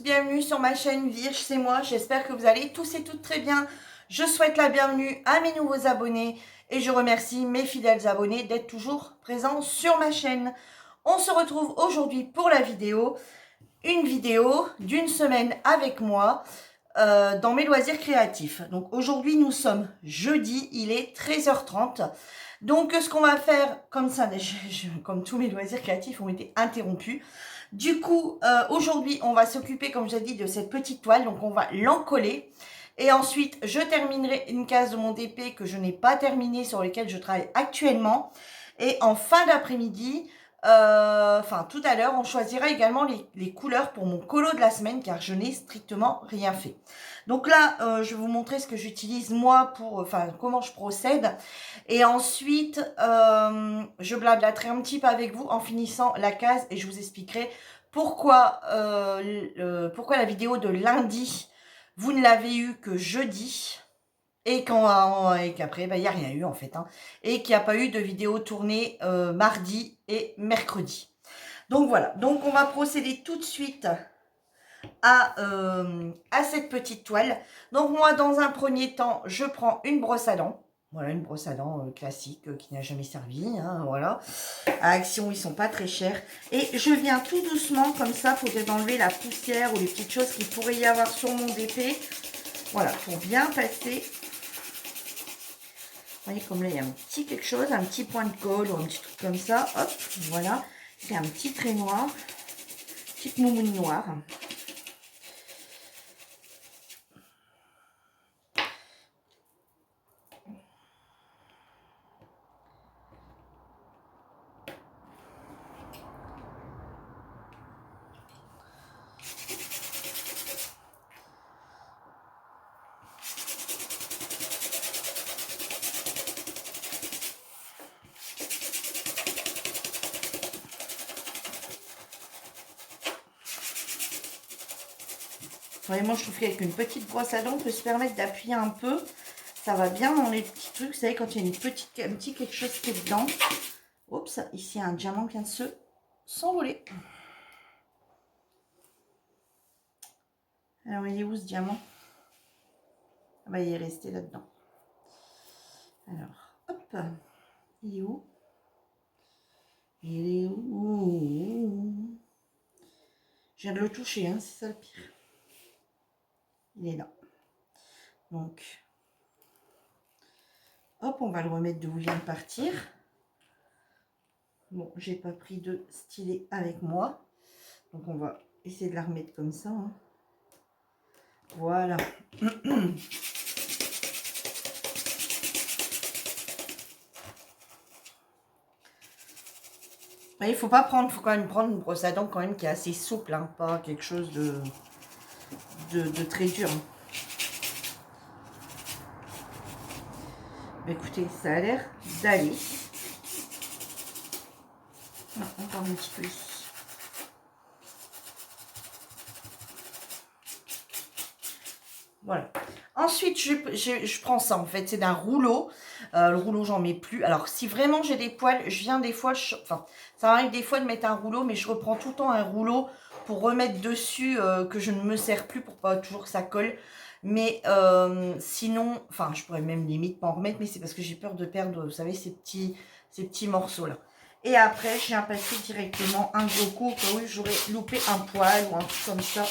bienvenue sur ma chaîne Virge, c'est moi, j'espère que vous allez tous et toutes très bien. Je souhaite la bienvenue à mes nouveaux abonnés et je remercie mes fidèles abonnés d'être toujours présents sur ma chaîne. On se retrouve aujourd'hui pour la vidéo, une vidéo d'une semaine avec moi dans mes loisirs créatifs. Donc aujourd'hui nous sommes jeudi, il est 13h30. Donc ce qu'on va faire, comme ça, comme tous mes loisirs créatifs ont été interrompus, du coup, aujourd'hui, on va s'occuper, comme j'ai dit, de cette petite toile. Donc, on va l'encoller. Et ensuite, je terminerai une case de mon DP que je n'ai pas terminée, sur laquelle je travaille actuellement. Et en fin d'après-midi, enfin tout à l'heure, on choisira également les couleurs pour mon colo de la semaine, car je n'ai strictement rien fait. Donc là, je vais vous montrer ce que j'utilise moi pour, enfin comment je procède. Et ensuite, je blablaterai un petit peu avec vous en finissant la case et je vous expliquerai pourquoi, pourquoi la vidéo de lundi, vous ne l'avez eu que jeudi et qu'après, il n'y a rien eu en fait. Hein, et qu'il n'y a pas eu de vidéo tournée mardi et mercredi. Donc voilà, donc on va procéder tout de suite à cette petite toile. Donc moi, dans un premier temps, je prends une brosse à dents. Voilà, une brosse à dents classique qui n'a jamais servi. Hein, voilà. À Action, ils sont pas très chers. Et je viens tout doucement, comme ça, pour enlever la poussière ou les petites choses qu'il pourrait y avoir sur mon DP. Voilà, pour bien passer. Vous voyez, comme là, il y a un petit quelque chose, un petit point de colle ou un petit truc comme ça. Hop, voilà. C'est un petit trait noir. Petite moumoune noire. Vraiment, je trouve qu'avec une petite brosse à dents, on peut se permettre d'appuyer un peu. Ça va bien dans les petits trucs. Vous savez, quand il y a un petit quelque chose qui est dedans. Oups, ici, un diamant vient de se s'envoler. Alors, il est où ce diamant? Ah bah, il est resté là-dedans. Alors, hop. Il est où? Il est où? Je viens de le toucher, hein, c'est ça le pire. Il est là. Donc, hop, on va le remettre d'où il vient de partir. Bon, j'ai pas pris de stylet avec moi. Donc, on va essayer de la remettre comme ça. Hein. Voilà. Il faut pas prendre, faut quand même prendre une brosse à dents quand même qui est assez souple, hein, pas quelque chose de très dur. Mais écoutez, ça a l'air d'aller. Non, encore un petit peu ici. Voilà. Ensuite, je prends ça en fait, c'est d'un rouleau. Le rouleau, j'en mets plus. Alors, si vraiment j'ai des poils, je viens des fois, enfin, ça m'arrive des fois de mettre un rouleau, mais je reprends tout le temps un rouleau pour remettre dessus que je ne me sers plus pour pas toujours que ça colle. Mais sinon, enfin, je pourrais même limite pas en remettre, mais c'est parce que j'ai peur de perdre, vous savez, ces petits morceaux-là. Et après, je viens passer directement un gros coup au cas où j'aurais loupé un poil ou un truc comme ça.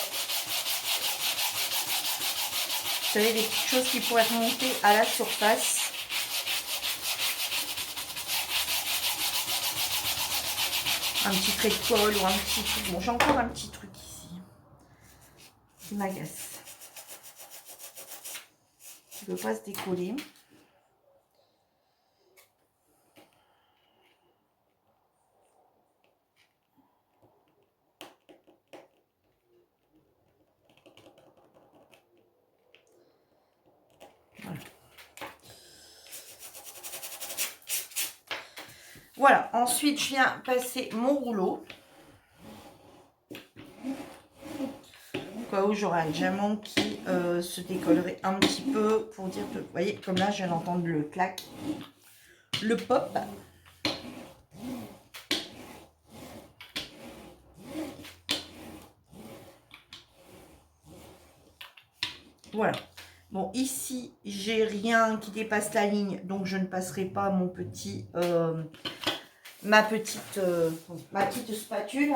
Vous savez, des petites choses qui pourraient remonter à la surface. Un petit trait de colle ou un petit truc. Bon, j'ai encore un petit truc ici qui m'agace. Il ne veut pas se décoller. Voilà. Voilà, ensuite je viens passer mon rouleau. Au cas où j'aurai un diamant qui se décollerait un petit peu pour dire que, vous voyez, comme là je viens d'entendre le clac, le pop. Voilà. Bon, ici, j'ai rien qui dépasse la ligne, donc je ne passerai pas mon petit, ma petite spatule.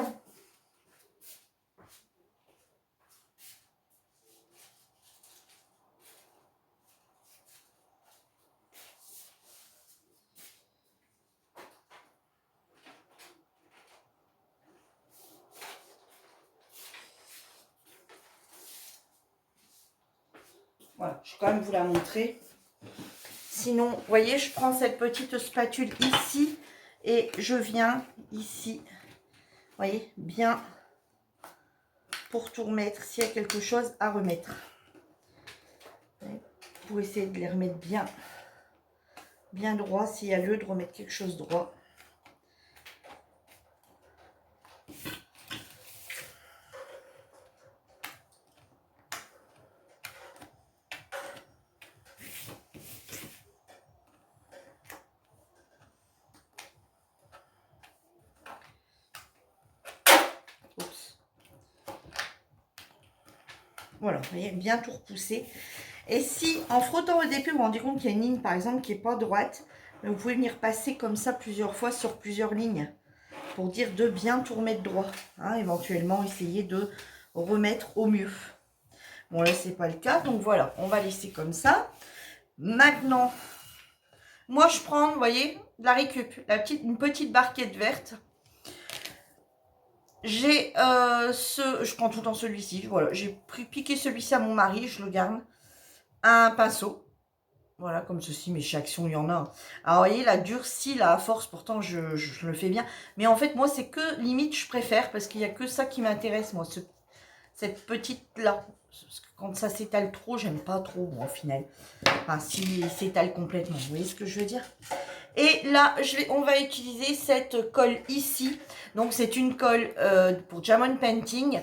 Voilà, je vais quand même vous la montrer. Sinon, vous voyez, je prends cette petite spatule ici et je viens ici, vous voyez, bien pour tout remettre, s'il y a quelque chose à remettre. Pour essayer de les remettre bien droit, s'il y a lieu de remettre quelque chose droit. Voilà, vous voyez, bien tout repousser. Et si, en frottant au début, vous vous rendez compte qu'il y a une ligne, par exemple, qui n'est pas droite, vous pouvez venir passer comme ça plusieurs fois sur plusieurs lignes pour dire de bien tout remettre droit. Hein, éventuellement, essayer de remettre au mieux. Bon, là, c'est pas le cas. Donc, voilà, on va laisser comme ça. Maintenant, moi, je prends, vous voyez, de la récup, une petite barquette verte. J'ai je prends tout le temps celui-ci, voilà, j'ai piqué celui-ci à mon mari, je le garde. Un pinceau, voilà, comme ceci, mais chez Action, il y en a. Alors, vous voyez, la durcie, là, à force, pourtant, je le fais bien. Mais en fait, moi, c'est que, limite, je préfère, parce qu'il n'y a que ça qui m'intéresse, moi, cette petite-là. Parce que quand ça s'étale trop, j'aime pas trop, moi, au final. Enfin, s'il s'étale complètement, vous voyez ce que je veux dire? Et là, on va utiliser cette colle ici. Donc, c'est une colle pour Jamon Painting.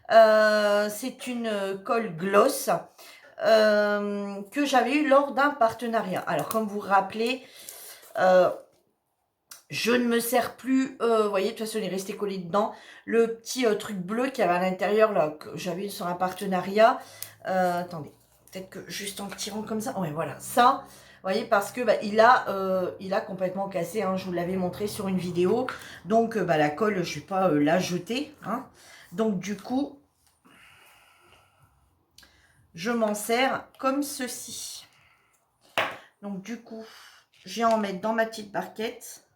C'est une colle gloss que j'avais eu lors d'un partenariat. Alors, comme vous vous rappelez, je ne me sers plus, vous voyez, de toute façon, il est resté collé dedans. Le petit truc bleu qu'il y avait à l'intérieur, là, que j'avais eu sur un partenariat. Attendez, peut-être que juste en tirant comme ça. Ouais, voilà, ça... Vous voyez, parce que il a complètement cassé, hein, je vous l'avais montré sur une vidéo. Donc, la colle, je ne vais pas la jeter. Hein. Donc, du coup, je m'en sers comme ceci. Donc, du coup, je viens en mettre dans ma petite barquette.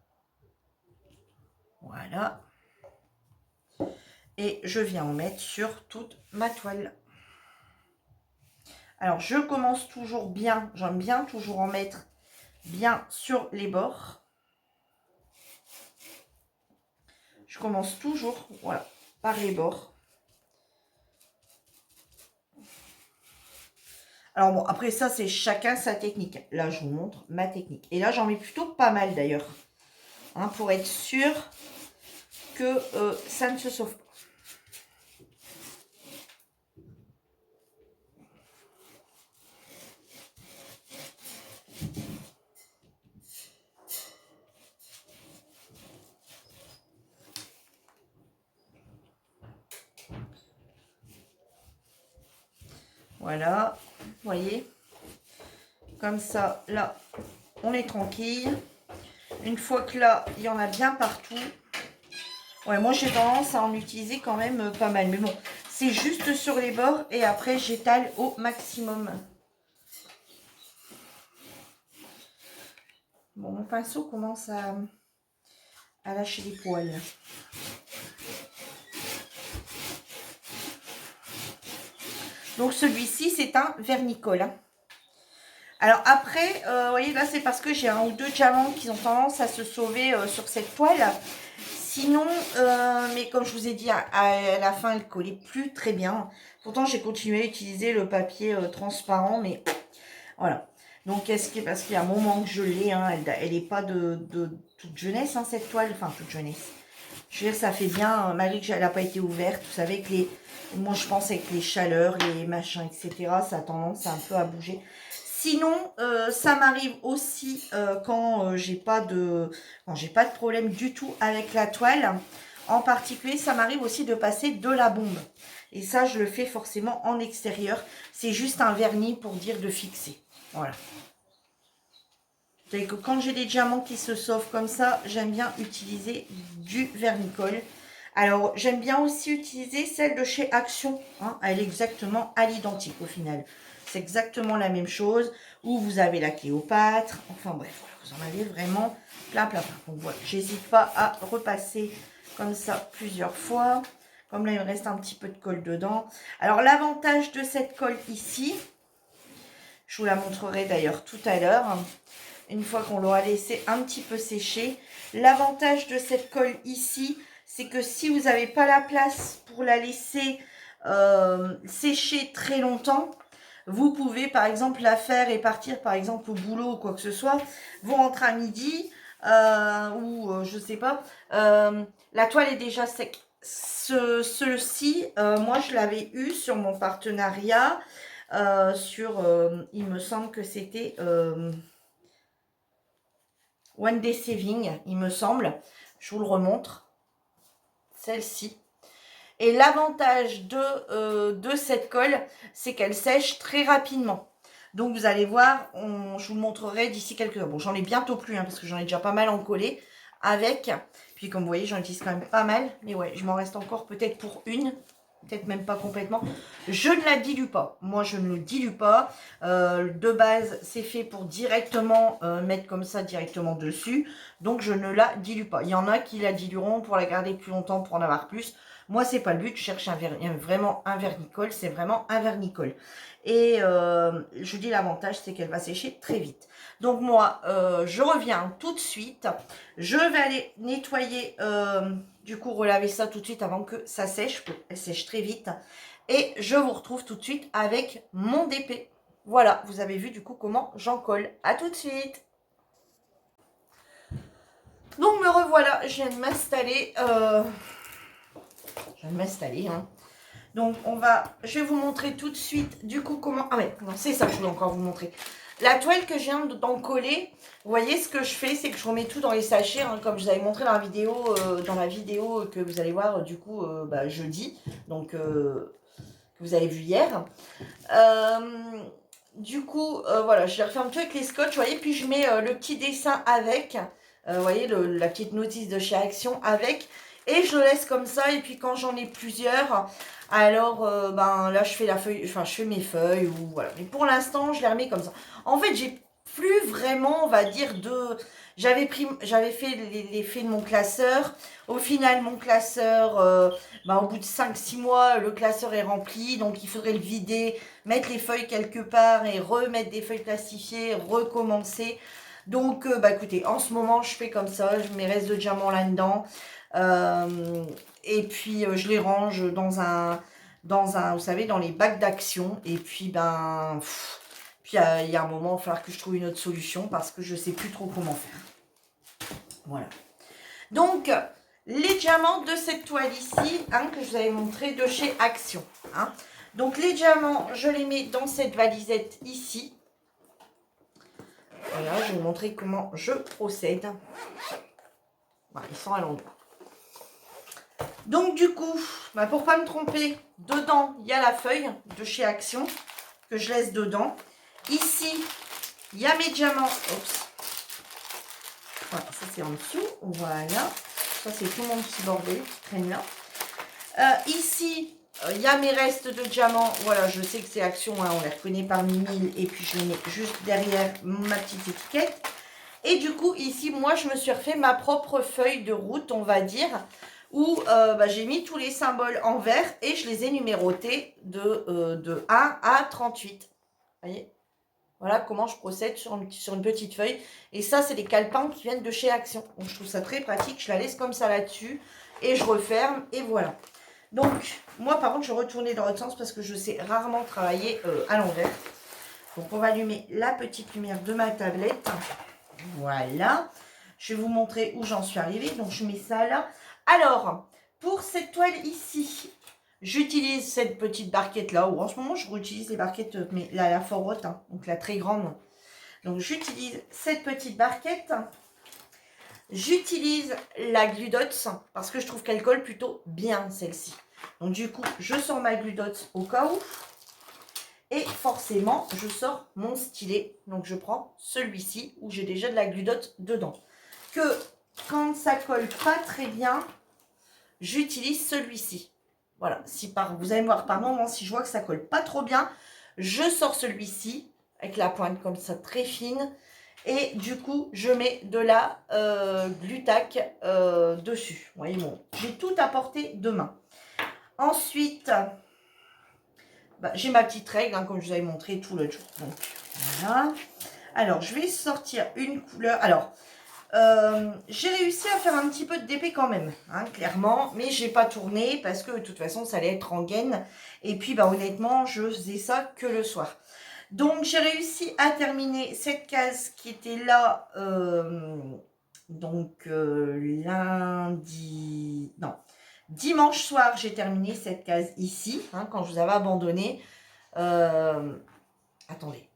Voilà. Et je viens en mettre sur toute ma toile. Alors, je commence toujours bien, j'aime bien toujours en mettre bien sur les bords. Je commence toujours, voilà, par les bords. Alors bon, après ça, c'est chacun sa technique. Là, je vous montre ma technique. Et là, j'en mets plutôt pas mal d'ailleurs. Hein, pour être sûr que ça ne se sauve pas. Voilà, vous voyez. Comme ça, là, on est tranquille. Une fois que là, il y en a bien partout. Ouais, moi, j'ai tendance à en utiliser quand même pas mal. Mais bon, c'est juste sur les bords et après, j'étale au maximum. Bon, mon pinceau commence à lâcher les poils. Donc, celui-ci, c'est un vernicole. Hein. Alors après, vous voyez, là, c'est parce que j'ai un ou deux diamants qui ont tendance à se sauver sur cette toile. Sinon, mais comme je vous ai dit, à la fin, elle collait plus très bien. Pourtant, j'ai continué à utiliser le papier transparent, mais voilà. Donc, parce qu'il y a un moment que je l'ai, hein, elle n'est pas de toute jeunesse, hein, cette toile. Enfin, toute jeunesse. Je veux dire, ça fait bien, malgré qu'elle n'a pas été ouverte. Vous savez que moi, je pense avec les chaleurs, les machins, etc., ça a tendance un peu à bouger. Sinon, ça m'arrive aussi quand j'ai pas de problème du tout avec la toile. En particulier, ça m'arrive aussi de passer de la bombe. Et ça, je le fais forcément en extérieur. C'est juste un vernis pour dire de fixer. Voilà. Vous savez que quand j'ai des diamants qui se sauvent comme ça, j'aime bien utiliser du vernis-colle. Alors, j'aime bien aussi utiliser celle de chez Action. Hein. Elle est exactement à l'identique au final. C'est exactement la même chose. Où vous avez la Cléopâtre. Enfin bref, voilà, vous en avez vraiment plein. Donc voilà, j'hésite pas à repasser comme ça plusieurs fois. Comme là, il me reste un petit peu de colle dedans. Alors, l'avantage de cette colle ici, je vous la montrerai d'ailleurs tout à l'heure, une fois qu'on l'aura laissé un petit peu sécher. L'avantage de cette colle ici, c'est que si vous n'avez pas la place pour la laisser sécher très longtemps, vous pouvez par exemple la faire et partir par exemple au boulot ou quoi que ce soit. Vous rentrez à midi je sais pas, la toile est déjà sec. Ceci, moi je l'avais eu sur mon partenariat, il me semble que c'était One Day Saving, il me semble. Je vous le remontre. Celle-ci. Et l'avantage de cette colle, c'est qu'elle sèche très rapidement. Donc vous allez voir, je vous le montrerai d'ici quelques heures. Bon, j'en ai bientôt plus, hein, parce que j'en ai déjà pas mal encollé avec. Puis comme vous voyez, j'en utilise quand même pas mal. Mais ouais, je m'en reste encore peut-être pour une. Peut-être même pas complètement. Je ne la dilue pas. Moi, je ne le dilue pas. De base, c'est fait pour directement mettre comme ça directement dessus. Donc, je ne la dilue pas. Il y en a qui la dilueront pour la garder plus longtemps, pour en avoir plus. Moi, c'est pas le but. Je cherche vraiment un vernis-colle. C'est vraiment un vernis-colle. Et je dis l'avantage, c'est qu'elle va sécher très vite. Donc, moi, je reviens tout de suite. Je vais aller nettoyer... du coup, relaver ça tout de suite avant que ça sèche. Elle sèche très vite. Et je vous retrouve tout de suite avec mon DP. Voilà, vous avez vu du coup comment j'en colle. À tout de suite. Donc me revoilà, je viens de m'installer. Hein. Donc je vais vous montrer tout de suite du coup comment... Ah ouais, non, c'est ça que je voulais encore vous montrer. La toile que je viens d'en coller, vous voyez ce que je fais, c'est que je remets tout dans les sachets, hein, comme je vous avais montré dans la vidéo que vous allez voir du coup jeudi, donc que vous avez vu hier. Du coup, voilà, je les referme tout avec les scotch, vous voyez, puis je mets le petit dessin avec, vous voyez, la petite notice de chez Action avec, et je le laisse comme ça, et puis quand j'en ai plusieurs, alors là je fais je fais mes feuilles, ou voilà. Mais pour l'instant, je les remets comme ça. En fait, j'ai plus vraiment, on va dire, j'avais fait l'effet de mon classeur. Au final, mon classeur, au bout de 5-6 mois, le classeur est rempli, donc il faudrait le vider, mettre les feuilles quelque part et remettre des feuilles plastifiées, recommencer. Donc, écoutez, en ce moment, je fais comme ça, je mets mes restes de diamants là-dedans. Et puis, je les range vous savez, dans les bacs d'Action. Et puis, il y a un moment, il va falloir que je trouve une autre solution parce que je ne sais plus trop comment faire. Voilà. Donc, les diamants de cette toile ici, hein, que je vous avais montré de chez Action. Hein. Donc, les diamants, je les mets dans cette valisette ici. Voilà, je vais vous montrer comment je procède. Voilà, ils sont à l'endroit. Donc, du coup, pour ne pas me tromper, dedans, il y a la feuille de chez Action que je laisse dedans. Ici, il y a mes diamants. Oups. Voilà, ça c'est en dessous. Voilà. Ça c'est tout mon petit bordel qui traîne là. Ici, il y a mes restes de diamants. Voilà, je sais que c'est Action. Hein, on les reconnaît parmi 1000. Et puis je les mets juste derrière ma petite étiquette. Et du coup, ici, moi, je me suis refait ma propre feuille de route, on va dire, où j'ai mis tous les symboles en vert et je les ai numérotés de 1 à 38. Vous voyez ? Voilà comment je procède sur une petite feuille. Et ça, c'est des calepins qui viennent de chez Action. Donc, je trouve ça très pratique. Je la laisse comme ça là-dessus. Et je referme. Et voilà. Donc, moi, par contre, je retournais dans l'autre sens parce que je sais rarement travailler à l'envers. Donc, on va allumer la petite lumière de ma tablette. Voilà. Je vais vous montrer où j'en suis arrivée. Donc, je mets ça là. Alors, pour cette toile ici... J'utilise cette petite barquette là, ou en ce moment je réutilise les barquettes, mais la fort haute, hein, donc la très grande. Donc j'utilise cette petite barquette. J'utilise la Gludots parce que je trouve qu'elle colle plutôt bien celle-ci. Donc du coup, je sors ma gludote au cas où. Et forcément, je sors mon stylet. Donc je prends celui-ci où j'ai déjà de la gludote dedans. Que quand ça colle pas très bien, j'utilise celui-ci. Voilà, si vous allez me voir par moment, si je vois que ça colle pas trop bien, je sors celui-ci avec la pointe comme ça très fine. Et du coup, je mets de la Glu-Tac dessus. Vous voyez, bon, j'ai tout à portée de main. Ensuite, bah, j'ai ma petite règle, hein, comme je vous avais montré tout l'autre jour. Donc, voilà. Alors, je vais sortir une couleur. Alors, j'ai réussi à faire un petit peu de DP quand même, hein, clairement, mais j'ai pas tourné parce que de toute façon ça allait être en gaine et puis bah honnêtement je faisais ça que le soir. Donc j'ai réussi à terminer cette case qui était là lundi, non, dimanche soir j'ai terminé cette case ici, hein, quand je vous avais abandonné. Attendez.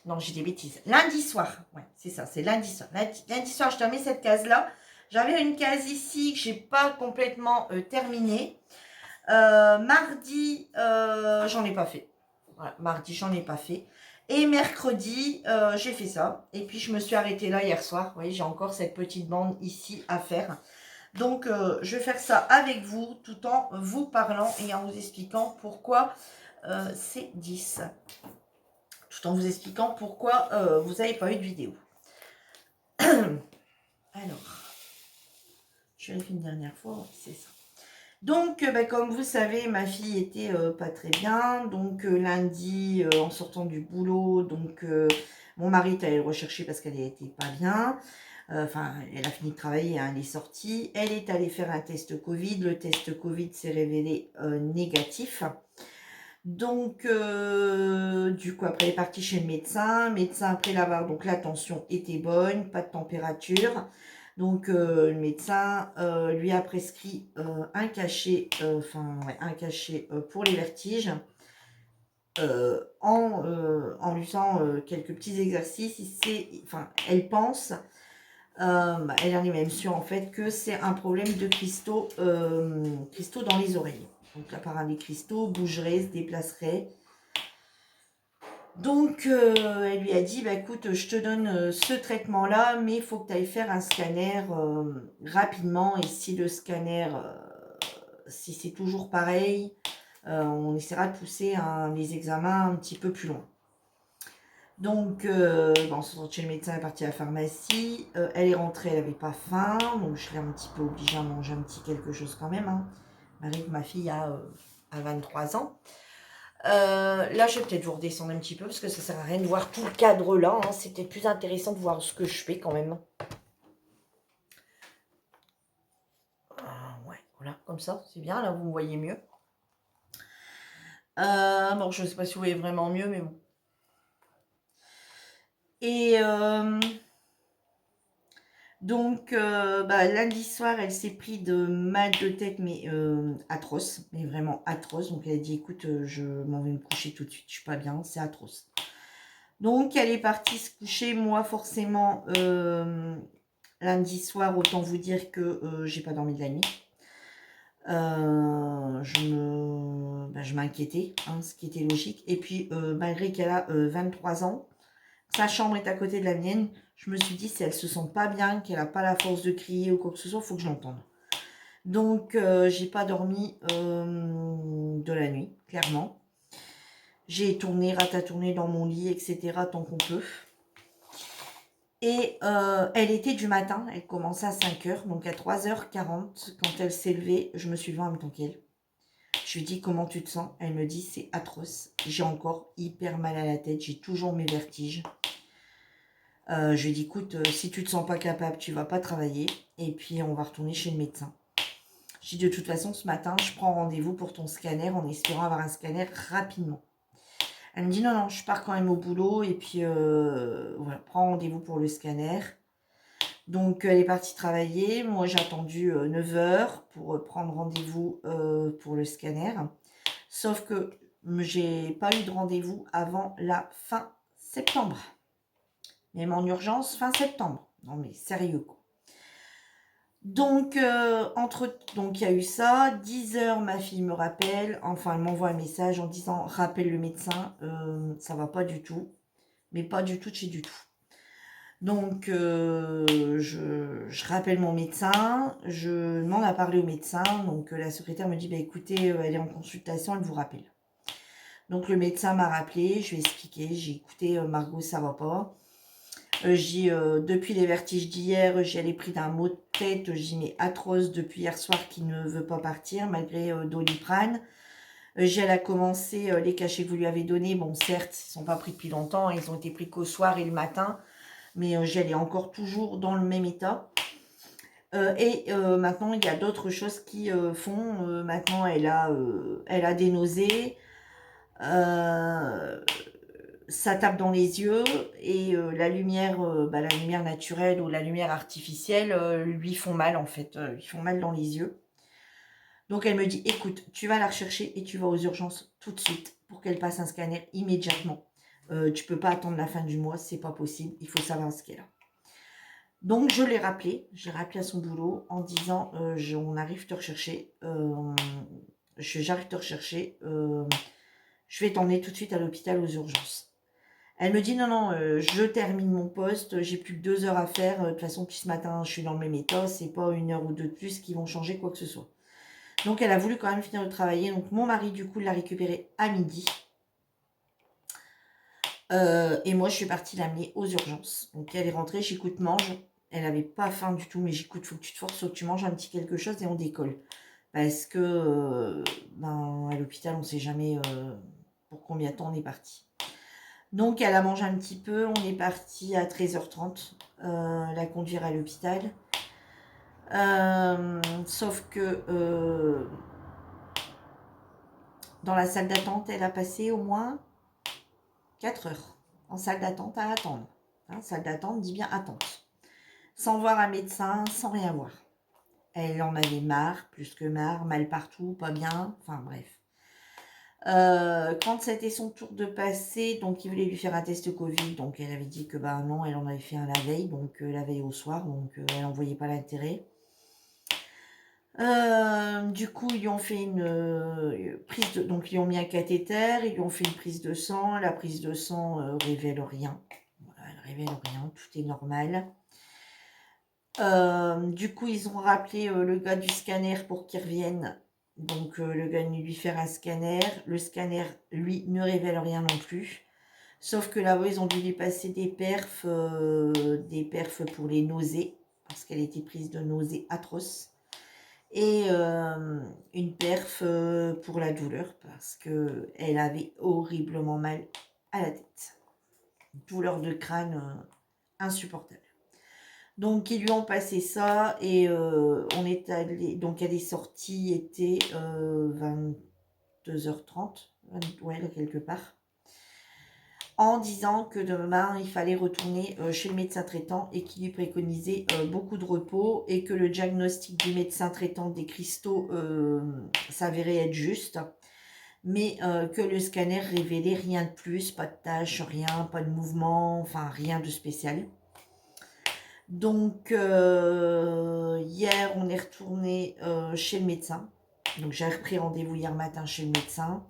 Non, j'ai des bêtises. Lundi soir. Ouais, c'est ça, c'est lundi soir. Lundi soir, je termine cette case-là. J'avais une case ici que je n'ai pas complètement terminée. Mardi, j'en ai pas fait. Voilà, mardi, j'en ai pas fait. Et mercredi, j'ai fait ça. Et puis, je me suis arrêtée là hier soir. Vous voyez, j'ai encore cette petite bande ici à faire. Donc, je vais faire ça avec vous tout en vous parlant et en vous expliquant pourquoi c'est 10. Tout en vous expliquant pourquoi vous n'avez pas eu de vidéo. Alors, je vérifie une dernière fois, c'est ça. Donc, comme vous savez, ma fille était pas très bien. Donc, lundi, en sortant du boulot, donc mon mari est allé le rechercher parce qu'elle n'était pas bien. Enfin, elle a fini de travailler, hein, elle est sortie. Elle est allée faire un test Covid. Le test Covid s'est révélé négatif. Donc, du coup, après, elle est partie chez le médecin. Médecin, après l'avoir, donc la tension était bonne, pas de température. Donc, le médecin lui a prescrit un cachet, un cachet pour les vertiges. En lui faisant quelques petits exercices, elle pense, elle en est même sûre en fait que c'est un problème de cristaux dans les oreilles. Donc apparemment les cristaux bougeraient, se déplaceraient. Donc elle lui a dit, bah écoute, je te donne ce traitement-là, mais il faut que tu ailles faire un scanner rapidement. Et si le scanner, si c'est toujours pareil, on essaiera de pousser les examens un petit peu plus loin. Donc, on se rend chez le médecin, elle est partie à la pharmacie. Elle est rentrée, elle n'avait pas faim. Donc, je l'ai un petit peu obligée à manger un petit quelque chose quand même. Hein. Ma fille a 23 ans. Là, je vais peut-être vous redescendre un petit peu parce que ça sert à rien de voir tout le cadre là. Hein. C'est peut-être plus intéressant de voir ce que je fais quand même. Ouais, voilà, comme ça, c'est bien. Là, vous me voyez mieux. Bon, je ne sais pas si vous voyez vraiment mieux, mais bon. Et donc, lundi soir, elle s'est pris de mal de tête, mais atroce, mais vraiment atroce. Donc, elle a dit, écoute, je m'en vais me coucher tout de suite, je suis pas bien, c'est atroce. Donc, elle est partie se coucher. Moi, forcément, lundi soir, autant vous dire que j'ai pas dormi de la nuit. Je m'inquiétais, hein, ce qui était logique. Et puis, malgré qu'elle a 23 ans, sa chambre est à côté de la mienne. Je me suis dit, si elle se sent pas bien, qu'elle n'a pas la force de crier ou quoi que ce soit, il faut que je l'entende. Donc, j'ai pas dormi de la nuit, clairement. J'ai tourné, ratatourné dans mon lit, etc. tant qu'on peut. Et elle était du matin, elle commençait à 5h, donc à 3h40, quand elle s'est levée, je me suis levée en même temps qu'elle. Je lui dis, comment tu te sens? Elle me dit, c'est atroce. J'ai encore hyper mal à la tête, j'ai toujours mes vertiges. Je lui ai dit, écoute, si tu te sens pas capable, tu vas pas travailler. Et puis, on va retourner chez le médecin. J'ai dit, de toute façon, ce matin, je prends rendez-vous pour ton scanner en espérant avoir un scanner rapidement. Elle me dit, non, non, je pars quand même au boulot. Et puis, voilà, prends rendez-vous pour le scanner. Donc, elle est partie travailler. Moi, j'ai attendu 9h pour prendre rendez-vous pour le scanner. Sauf que j'ai pas eu de rendez-vous avant la fin septembre. Même en urgence, fin septembre. Non mais sérieux quoi. Donc, donc il y a eu ça. 10 h, ma fille me rappelle. Enfin, elle m'envoie un message en disant rappelle le médecin. Ça va pas du tout. Mais pas du tout de chez du tout. Donc, je rappelle mon médecin. Je demande à parler au médecin. Donc, la secrétaire me dit bah, écoutez, elle est en consultation, elle vous rappelle. Donc, le médecin m'a rappelé. Je lui ai expliqué. J'ai écouté Margot, ça va pas. Depuis les vertiges d'hier, j'y allais pris d'un mot de tête, j'y mets atroce depuis hier soir qui ne veut pas partir malgré Doliprane. Elle a commencé les cachets que vous lui avez donnés. Bon, certes, ils ne sont pas pris depuis longtemps, ils ont été pris qu'au soir et le matin, mais elle est encore toujours dans le même état. Maintenant, il y a d'autres choses qui font. Maintenant, elle a des nausées. Ça tape dans les yeux et la lumière naturelle ou la lumière artificielle lui font mal en fait, ils font mal dans les yeux. Donc elle me dit écoute, tu vas la rechercher et tu vas aux urgences tout de suite pour qu'elle passe un scanner immédiatement. Tu peux pas attendre la fin du mois, c'est pas possible, il faut savoir ce qu'elle a. Donc je l'ai rappelé, j'ai rappelé à son boulot en disant on arrive te rechercher, j'arrive te rechercher, je vais t'emmener tout de suite à l'hôpital aux urgences. Elle me dit non, non, je termine mon poste, j'ai plus que 2 heures à faire. De toute façon, depuis ce matin, je suis dans le même état, c'est pas 1 heure ou 2 de plus qui vont changer quoi que ce soit. Donc, elle a voulu quand même finir de travailler. Donc, mon mari, du coup, l'a récupérée à midi. Et moi, je suis partie l'amener aux urgences. Donc, elle est rentrée, j'écoute, mange. Elle avait pas faim du tout, mais j'écoute, faut que tu te forces, faut que tu manges un petit quelque chose et on décolle. Parce que, à l'hôpital, on sait jamais pour combien de temps on est parti. Donc, elle a mangé un petit peu. On est parti à 13h30 la conduire à l'hôpital. Sauf que dans la salle d'attente, elle a passé au moins 4 heures en salle d'attente à attendre. Salle d'attente dit bien attente. Sans voir un médecin, sans rien voir. Elle en avait marre, plus que marre, mal partout, pas bien, enfin bref. Quand c'était son tour de passer, donc il voulait lui faire un test Covid, donc elle avait dit que non, elle en avait fait un la veille, donc la veille au soir, donc elle n'en voyait pas l'intérêt. Du coup, ils lui ont fait une prise de, donc ils lui ont mis un cathéter, ils lui ont fait une prise de sang. La prise de sang révèle rien. Voilà, elle révèle rien, tout est normal. Du coup, ils ont rappelé le gars du scanner pour qu'il revienne. Donc, le gars est venu lui faire un scanner. Le scanner, lui, ne révèle rien non plus. Sauf que là-bas, ils ont dû lui passer des perfs pour les nausées, parce qu'elle était prise de nausées atroces. Et une perf pour la douleur, parce qu'elle avait horriblement mal à la tête. Douleur de crâne insupportable. Donc ils lui ont passé ça et on est allé. Donc elle est sortie, était 22h30, ouais, quelque part, en disant que demain il fallait retourner chez le médecin traitant et qu'il lui préconisait beaucoup de repos et que le diagnostic du médecin traitant des cristaux s'avérait être juste, mais que le scanner révélait rien de plus, pas de taches, rien, pas de mouvement, enfin rien de spécial. Donc, hier, on est retourné chez le médecin. Donc, j'ai repris rendez-vous hier matin chez le médecin.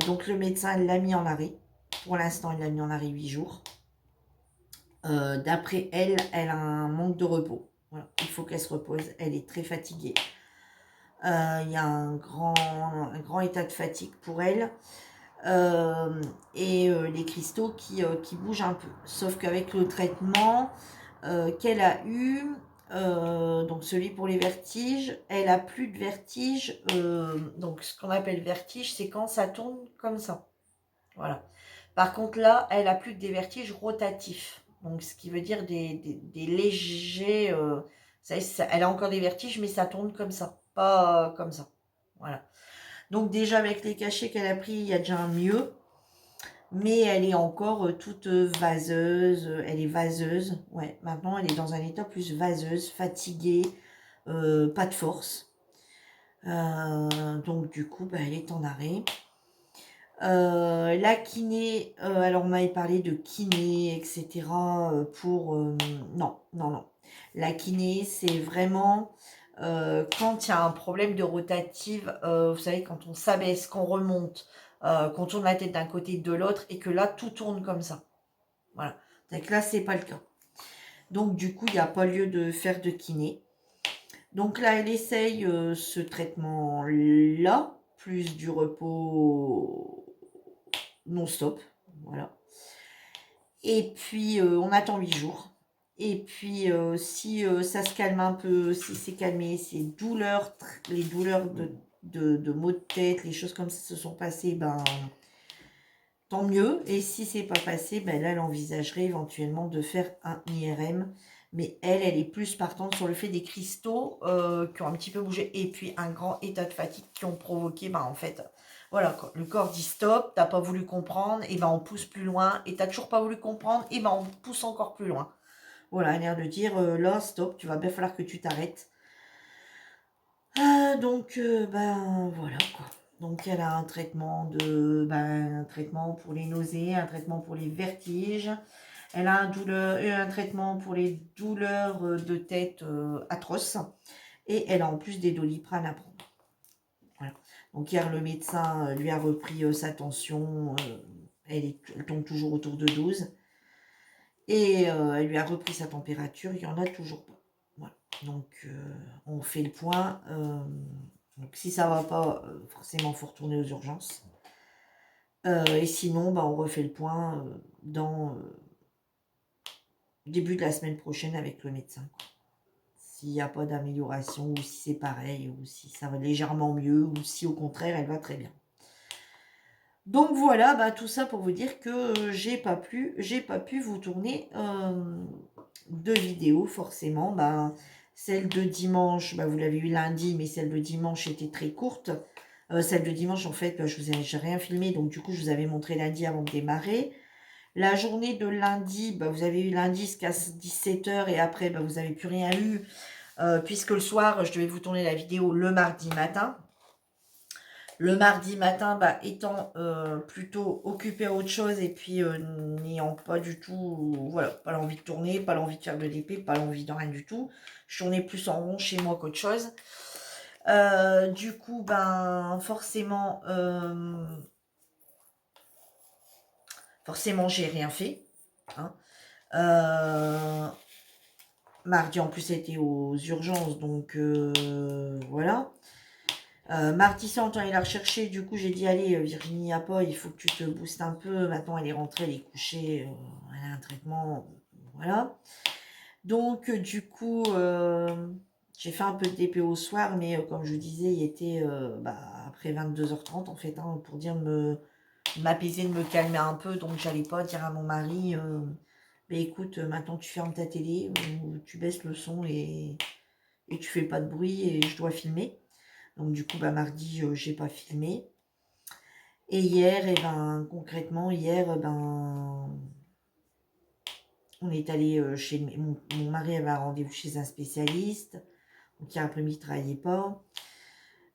Donc, le médecin l'a mis en arrêt. Pour l'instant, il l'a mis en arrêt 8 jours. D'après elle, elle a un manque de repos. Voilà, il faut qu'elle se repose. Elle est très fatiguée. Il y a un grand état de fatigue pour elle. Les cristaux qui bougent un peu. Sauf qu'avec le traitement qu'elle a eu, donc celui pour les vertiges, elle a plus de vertiges. Donc ce qu'on appelle vertige, c'est quand ça tourne comme ça. Voilà. Par contre là, elle a plus que des vertiges rotatifs. Donc ce qui veut dire des légers. Elle a encore des vertiges, mais ça tourne comme ça, pas comme ça. Voilà. Donc déjà avec les cachets qu'elle a pris, il y a déjà un mieux. Mais elle est encore toute vaseuse, elle est vaseuse, ouais, maintenant elle est dans un état plus vaseuse, fatiguée, pas de force. Donc du coup, elle est en arrêt. La kiné, alors on m'avait parlé de kiné, etc. Non, non, non. La kiné, c'est vraiment quand il y a un problème de rotative, vous savez, quand on s'abaisse, qu'on remonte, qu'on tourne la tête d'un côté de l'autre et que là, tout tourne comme ça. Voilà. Donc là, c'est pas le cas. Donc, du coup, il n'y a pas lieu de faire de kiné. Donc là, elle essaye ce traitement-là, plus du repos non-stop. Voilà. Et puis, on attend 8 jours. Et puis, si ça se calme un peu, si c'est calmé, ces douleurs, les douleurs de maux de tête, les choses comme ça se sont passées, ben, tant mieux. Et si c'est pas passé, ben là, elle envisagerait éventuellement de faire un IRM. Mais elle est plus partante sur le fait des cristaux qui ont un petit peu bougé. Et puis, un grand état de fatigue qui ont provoqué, ben, en fait, voilà, le corps dit stop, t'as pas voulu comprendre, et ben on pousse plus loin, et t'as toujours pas voulu comprendre, et ben on pousse encore plus loin. Voilà, l'air de dire, là, stop, tu vas bien falloir que tu t'arrêtes. Donc, ben, voilà, quoi. Donc, elle a un traitement un traitement pour les nausées, un traitement pour les vertiges. Elle a un traitement pour les douleurs de tête atroces. Et elle a en plus des Doliprane à prendre. Voilà. Donc hier, le médecin lui a repris sa tension. Elle tombe toujours autour de 12. Et elle lui a repris sa température. Il n'y en a toujours pas. Voilà. Donc on fait le point. Donc si ça ne va pas, forcément, il faut retourner aux urgences. Et sinon, on refait le point dans début de la semaine prochaine avec le médecin. S'il n'y a pas d'amélioration, ou si c'est pareil, ou si ça va légèrement mieux, ou si au contraire elle va très bien. Donc voilà, tout ça pour vous dire que j'ai pas pu vous tourner de vidéos forcément. Celle de dimanche, vous l'avez eu lundi, mais celle de dimanche était très courte. Celle de dimanche, en fait, j'ai rien filmé, donc du coup, je vous avais montré lundi avant de démarrer. La journée de lundi, vous avez eu lundi jusqu'à 17h et après, vous n'avez plus rien eu, puisque le soir, je devais vous tourner la vidéo le mardi matin. Le mardi matin, étant plutôt occupée à autre chose et puis n'ayant pas du tout, voilà, pas l'envie de tourner, pas l'envie de faire de l'épée, pas l'envie de rien du tout. Je tournais plus en rond chez moi qu'autre chose. Du coup, forcément, j'ai rien fait. Hein. Mardi, en plus, c'était aux urgences, donc voilà. Mardi soir, il a recherché, du coup j'ai dit allez Virginie, y a pas, il faut que tu te boostes un peu. Maintenant elle est rentrée, elle est couchée, elle a un traitement, voilà. Donc du coup j'ai fait un peu de DP au soir, mais comme je vous disais, il était après 22h30 en fait, pour dire m'apaiser, de me calmer un peu. Donc j'allais pas dire à mon mari écoute, maintenant tu fermes ta télé, ou tu baisses le son et tu fais pas de bruit et je dois filmer. Donc du coup, mardi, j'ai pas filmé. Et hier, concrètement, hier, on est allé chez mon mari avait un rendez-vous chez un spécialiste. Donc hier après-midi, il ne travaillait pas.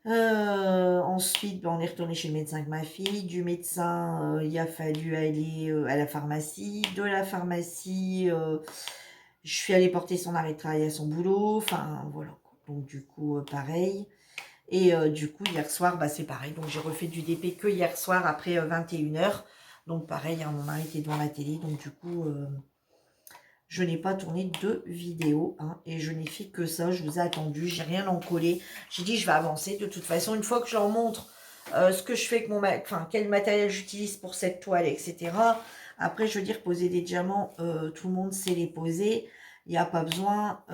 Ensuite, on est retourné chez le médecin avec ma fille. Du médecin, il a fallu aller à la pharmacie. De la pharmacie, je suis allée porter son arrêt de travail à son boulot. Enfin, voilà. Donc du coup, pareil. Et du coup, hier soir, c'est pareil. Donc, j'ai refait du DP que hier soir après 21h. Donc, pareil, mon mari était devant la télé. Donc, du coup, je n'ai pas tourné de vidéo. Et je n'ai fait que ça. Je vous ai attendu. J'ai rien encollé. J'ai dit, je vais avancer. De toute façon, une fois que je leur montre ce que je fais avec quel matériel j'utilise pour cette toile, etc. Après, je veux dire, poser des diamants, tout le monde sait les poser. Il n'y a pas besoin...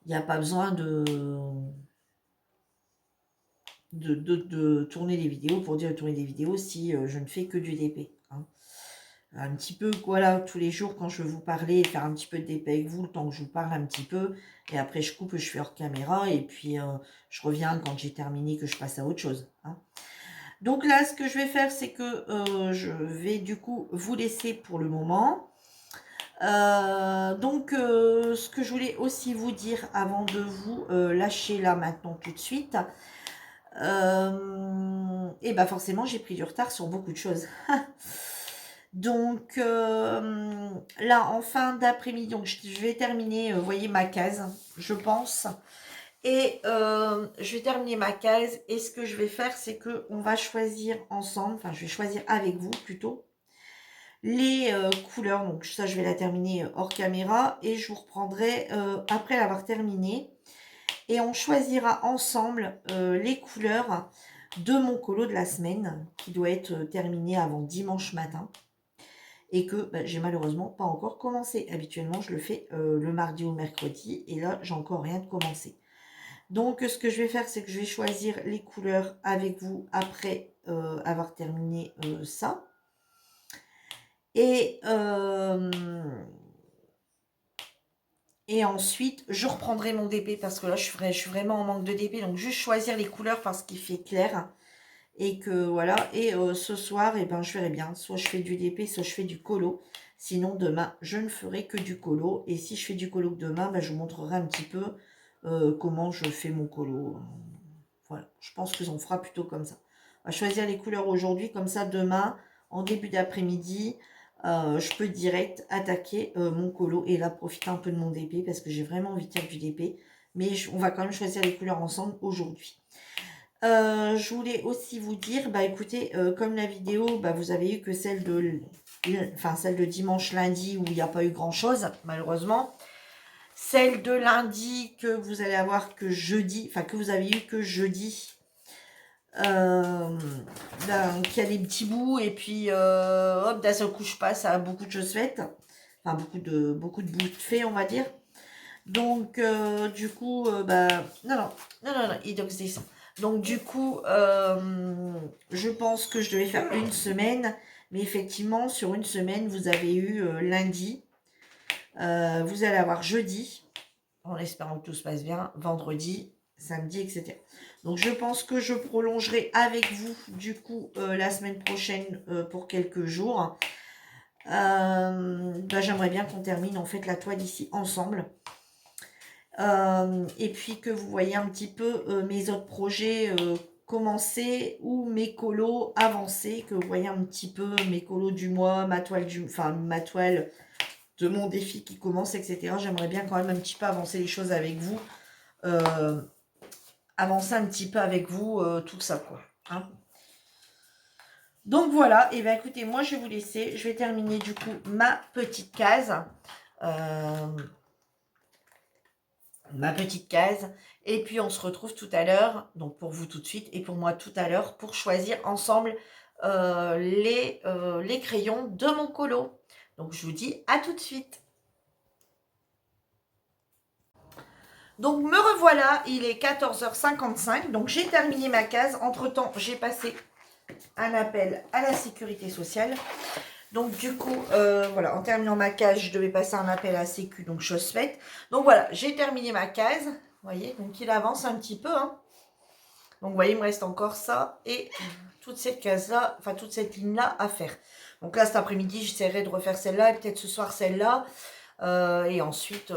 il n'y a pas besoin de tourner des vidéos pour dire de tourner des vidéos si je ne fais que du DP. Un petit peu, voilà, tous les jours quand je vais vous parler et faire un petit peu de DP avec vous, le temps que je vous parle un petit peu. Et après, je coupe, je fais hors caméra. Et puis, je reviens quand j'ai terminé, que je passe à autre chose. Donc là, ce que je vais faire, c'est que je vais du coup vous laisser pour le moment. Ce que je voulais aussi vous dire avant de vous lâcher là maintenant tout de suite, et forcément j'ai pris du retard sur beaucoup de choses. Donc là, en fin d'après-midi, donc je vais terminer, vous voyez, ma case, je pense. Et je vais terminer ma case. Et ce que je vais faire, c'est que on va choisir ensemble, enfin, je vais choisir avec vous plutôt, les couleurs. Donc ça, je vais la terminer hors caméra. Et je vous reprendrai après l'avoir terminée. Et on choisira ensemble les couleurs de mon colo de la semaine, qui doit être terminé avant dimanche matin. Et que bah, j'ai malheureusement pas encore commencé. Habituellement, je le fais le mardi ou le mercredi. Et là, j'ai encore rien de commencé. Donc, ce que je vais faire, c'est que je vais choisir les couleurs avec vous après avoir terminé ça. Et ensuite, je reprendrai mon DP parce que là, je suis vraiment en manque de DP. Donc, juste choisir les couleurs parce qu'il fait clair. Et que voilà. Et ce soir, eh ben, je verrai bien. Soit je fais du DP, soit je fais du colo. Sinon, demain, je ne ferai que du colo. Et si je fais du colo demain, ben, je vous montrerai un petit peu comment je fais mon colo. Voilà, je pense que on fera plutôt comme ça. On va choisir les couleurs aujourd'hui. Comme ça, demain, en début d'après-midi, je peux direct attaquer mon colo. Et là, profiter un peu de mon DP parce que j'ai vraiment envie de faire du DP. Mais on va quand même choisir les couleurs ensemble aujourd'hui. Je voulais aussi vous dire, bah écoutez, comme la vidéo, bah, vous avez eu que celle de dimanche, lundi, où il n'y a pas eu grand chose, malheureusement. Celle de lundi que vous allez avoir que jeudi, enfin que vous avez eu que jeudi, qui a des petits bouts, et puis hop, d'un seul coup je passe à beaucoup de choses faites, enfin beaucoup de bouts de faits, on va dire. Donc du coup, bah non, il doit exister. Donc du coup, je pense que je devais faire une semaine, mais effectivement, sur une semaine, vous avez eu lundi, vous allez avoir jeudi, en espérant que tout se passe bien, vendredi, samedi, etc. Donc je pense que je prolongerai avec vous, du coup, la semaine prochaine pour quelques jours. Bah, j'aimerais bien qu'on termine en fait la toile ici ensemble. Et puis que vous voyez un petit peu mes autres projets commencer ou mes colos avancer, que vous voyez un petit peu mes colos du mois, ma toile de mon défi qui commence, etc. J'aimerais bien quand même un petit peu avancer les choses avec vous, avancer un petit peu avec vous tout ça, quoi. Hein. Donc voilà, et bien écoutez, moi je vais vous laisser, je vais terminer du coup ma petite case. Et puis on se retrouve tout à l'heure, donc pour vous tout de suite et pour moi tout à l'heure, pour choisir ensemble les crayons de mon colo. Donc je vous dis à tout de suite. Donc me revoilà, il est 14h55, donc j'ai terminé ma case. Entre temps, j'ai passé un appel à la sécurité sociale. Donc du coup, voilà, en terminant ma case, je devais passer un appel à la sécu, donc chose faite. Donc voilà, j'ai terminé ma case, vous voyez, donc il avance un petit peu. Hein. Donc vous voyez, il me reste encore ça et toute cette case-là, enfin toute cette ligne-là à faire. Donc là, cet après-midi, j'essaierai de refaire celle-là et peut-être ce soir celle-là. Et ensuite,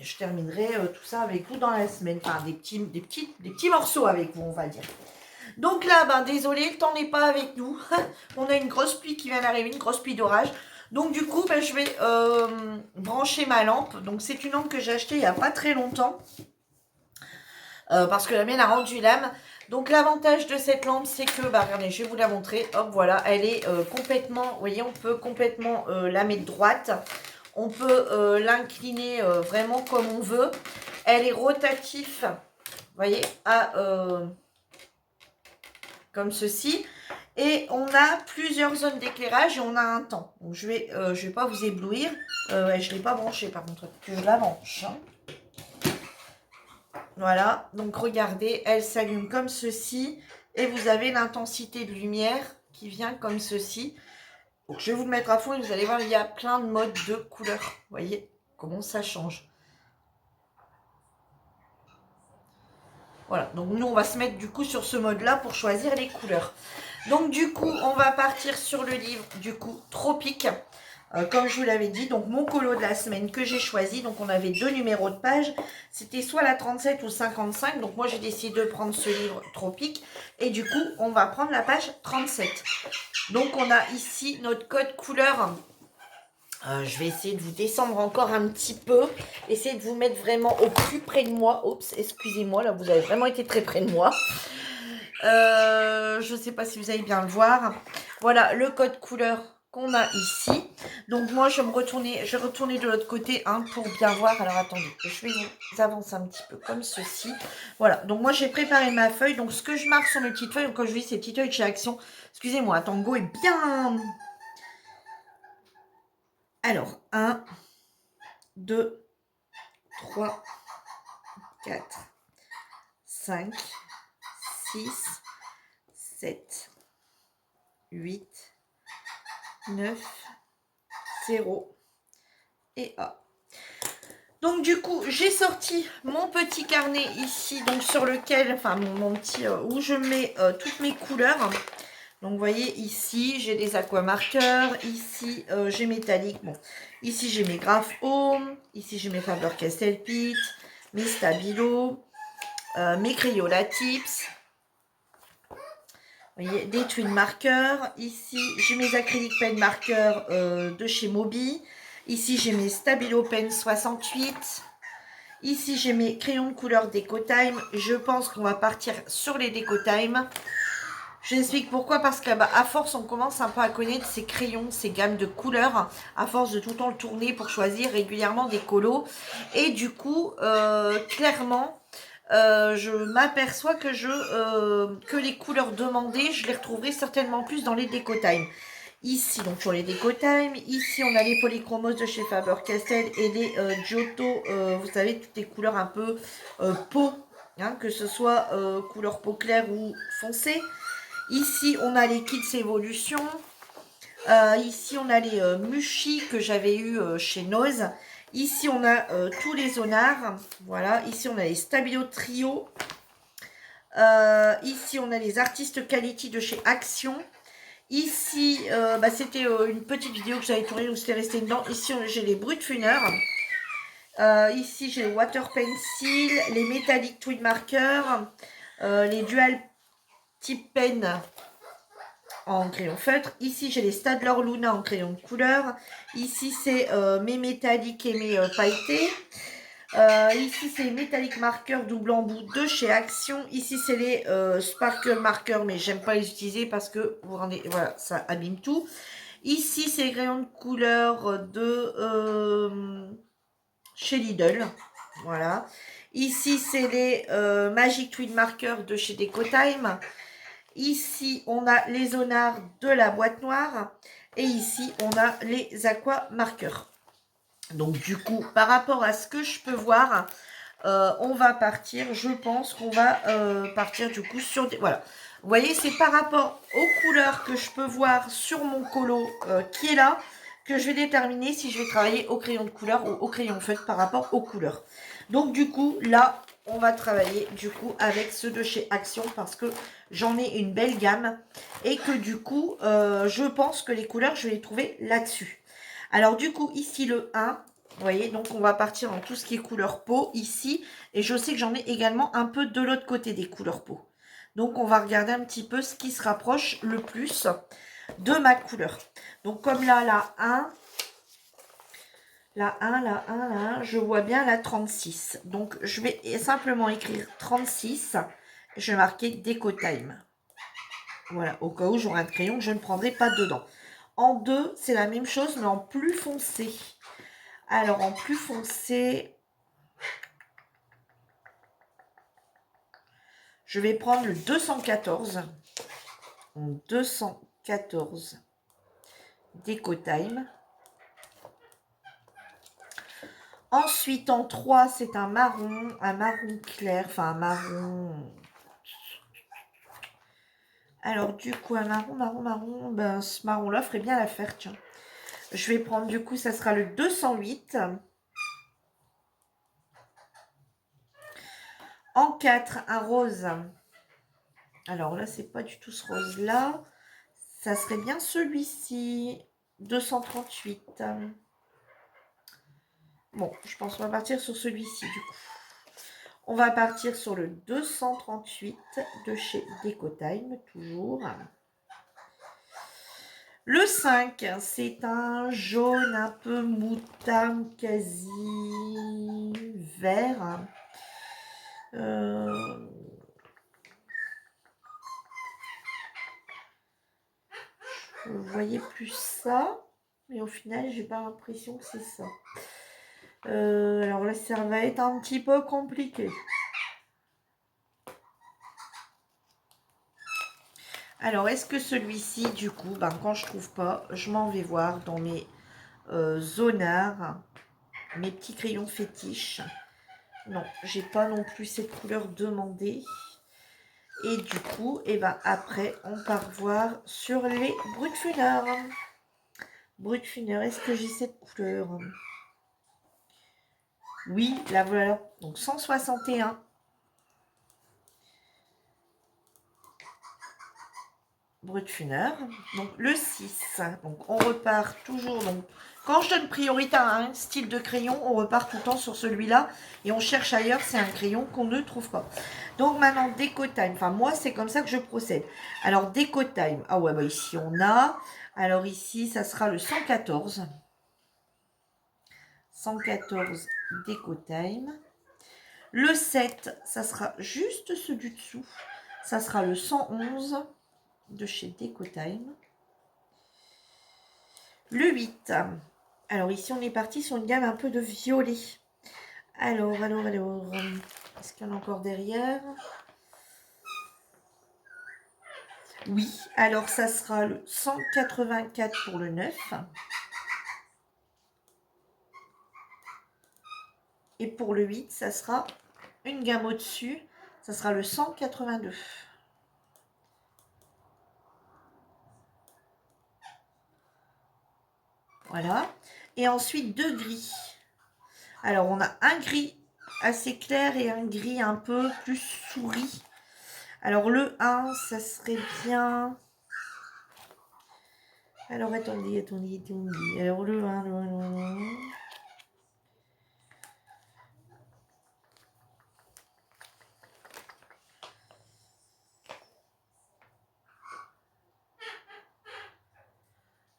je terminerai tout ça avec vous dans la semaine. Enfin, des petits morceaux avec vous, on va dire. Donc là, ben désolé, le temps n'est pas avec nous. On a une grosse pluie qui vient d'arriver, une grosse pluie d'orage. Donc du coup, ben, je vais brancher ma lampe. Donc c'est une lampe que j'ai achetée il n'y a pas très longtemps. Parce que la mienne a rendu l'âme. Donc l'avantage de cette lampe, c'est que, bah regardez, je vais vous la montrer. Hop, voilà, elle est complètement, vous voyez, on peut complètement la mettre droite. On peut l'incliner vraiment comme on veut. Elle est rotative, vous voyez, comme ceci. Et on a plusieurs zones d'éclairage et on a un temps. Donc je vais pas vous éblouir. Je ne l'ai pas branchée par contre, que je la branche. Hein. Voilà, donc regardez, elle s'allume comme ceci. Et vous avez l'intensité de lumière qui vient comme ceci. Donc, je vais vous le mettre à fond et vous allez voir, il y a plein de modes de couleurs. Vous voyez comment ça change. Voilà, donc nous, on va se mettre du coup sur ce mode-là pour choisir les couleurs. Donc du coup, on va partir sur le livre, du coup, Tropique. Comme je vous l'avais dit, donc mon colo de la semaine que j'ai choisi, donc on avait 2 numéros de page, c'était soit la 37 ou 55, donc moi j'ai décidé de prendre ce livre Tropique, et du coup on va prendre la page 37. Donc on a ici notre code couleur. Je vais essayer de vous descendre encore un petit peu, essayer de vous mettre vraiment au plus près de moi. Oups, excusez-moi, là vous avez vraiment été très près de moi. Je ne sais pas si vous allez bien le voir. Voilà le code couleur qu'on a ici. Donc moi je vais retourner de l'autre côté pour bien voir. Alors attendez, je vais vous avancer un petit peu comme ceci. Voilà, donc moi j'ai préparé ma feuille. Donc ce que je marque sur mes petites feuilles, quand je dis ces petites feuilles de chez Action, excusez-moi, Tango est bien... Alors, 1, 2, 3, 4, 5, 6, 7, 8, 9, 0 et A. Donc du coup, j'ai sorti mon petit carnet ici, donc sur lequel, enfin mon petit, où je mets toutes mes couleurs. Donc vous voyez ici, j'ai des aquamarqueurs, ici j'ai métallique, bon, ici j'ai mes Graph Home, ici j'ai mes Faber-Castell Pitt, mes Stabilo, mes Crayola Tips. Vous voyez, des twin marqueurs. Ici, j'ai mes acryliques pen marqueurs de chez Moby. Ici, j'ai mes Stabilo Pen 68. Ici, j'ai mes crayons de couleur Déco Time. Je pense qu'on va partir sur les Déco Time. Je explique pourquoi, parce qu'à force, on commence un peu à connaître ces crayons, ces gammes de couleurs, à force de tout le temps le tourner pour choisir régulièrement des colos. Et du coup, clairement... je m'aperçois que les couleurs demandées, je les retrouverai certainement plus dans les Déco Time. Ici, donc sur les Déco Time, ici on a les polychromos de chez Faber-Castell et les Giotto, vous savez, toutes les couleurs un peu peau, hein, que ce soit couleur peau claire ou foncée. Ici, on a les Kids Evolution. Ici, on a les Mushi que j'avais eu chez Noz. Ici, on a tous les zonards. Voilà. Ici, on a les Stabilo Trio. Ici, on a les Artistes Quality de chez Action. Ici, c'était une petite vidéo que j'avais tournée où c'était resté dedans. Ici, j'ai les Brut Funner. Ici, j'ai les Water Pencil, les Metallic Twin Markers, les Dual Tip Pen en crayon feutre. Ici, j'ai les Stadler Luna en crayon de couleur. Ici, c'est mes métalliques et mes pailletés. Ici, c'est les métalliques marqueurs double embout de chez Action. Ici, c'est les sparkle marqueurs, mais j'aime pas les utiliser parce que vous rendez, voilà, ça abîme tout. Ici, c'est les crayons de couleur de chez Lidl. Voilà. Ici, c'est les Magic Twin Markers de chez Déco Time. Ici, on a les zonards de la boîte noire. Et ici, on a les aqua marqueurs. Donc, du coup, par rapport à ce que je peux voir, on va partir, je pense qu'on va partir du coup sur des... Voilà. Vous voyez, c'est par rapport aux couleurs que je peux voir sur mon colo qui est là, que je vais déterminer si je vais travailler au crayon de couleur ou au crayon feutre par rapport aux couleurs. Donc, du coup, là, on va travailler du coup avec ceux de chez Action parce que j'en ai une belle gamme et que du coup, je pense que les couleurs, je vais les trouver là-dessus. Alors du coup, ici le 1, vous voyez, donc on va partir en tout ce qui est couleur peau ici. Et je sais que j'en ai également un peu de l'autre côté des couleurs peau. Donc on va regarder un petit peu ce qui se rapproche le plus de ma couleur. Donc comme là, la 1, je vois bien la 36. Donc je vais simplement écrire 36. Je vais marquer Déco Time. Voilà, au cas où j'aurai un crayon que je ne prendrai pas dedans. En 2, c'est la même chose, mais en plus foncé. Alors, en plus foncé, je vais prendre le 214. En 214 Déco Time. Ensuite, en 3, c'est un marron clair, enfin un marron... Alors, du coup, un marron, ben ce marron-là ferait bien l'affaire, tiens. Je vais prendre, du coup, ça sera le 208. En 4, un rose. Alors là, c'est pas du tout ce rose-là. Ça serait bien celui-ci. 238. Bon, je pense qu'on va partir sur celui-ci du coup. On va partir sur le 238 de chez Decotime, toujours. Le 5, c'est un jaune un peu moutarde, quasi vert. Vous voyez plus ça, mais au final, j'ai pas l'impression que c'est ça. Alors là, ça va être un petit peu compliqué. Alors, est-ce que celui-ci, du coup, quand je trouve pas, je m'en vais voir dans mes zonards, mes petits crayons fétiches. Non, j'ai pas non plus cette couleur demandée. Et du coup, après, on part voir sur les Brutfuners. Brutfuners, est-ce que j'ai cette couleur? Oui, la voilà. Donc 161. Brutfuner. Donc le 6. Donc on repart toujours. Donc quand je donne priorité à un style de crayon, on repart tout le temps sur celui-là. Et on cherche ailleurs, c'est un crayon qu'on ne trouve pas. Donc maintenant, Decotime. Enfin, moi, c'est comme ça que je procède. Alors, Decotime. Ah ouais, ici, on a. Alors ici, ça sera le 114. 114 Decotime. Le 7, ça sera juste ce du dessous. Ça sera le 111 de chez Decotime. Le 8. Alors ici, on est parti sur une gamme un peu de violet. Alors. Est-ce qu'il y en a encore derrière? Oui. Alors, ça sera le 184 pour le 9. Et pour le 8, ça sera une gamme au-dessus. Ça sera le 182. Voilà. Et ensuite, deux gris. Alors, on a un gris assez clair et un gris un peu plus souris. Alors, le 1, ça serait bien... Alors, attendez. Alors, le 1.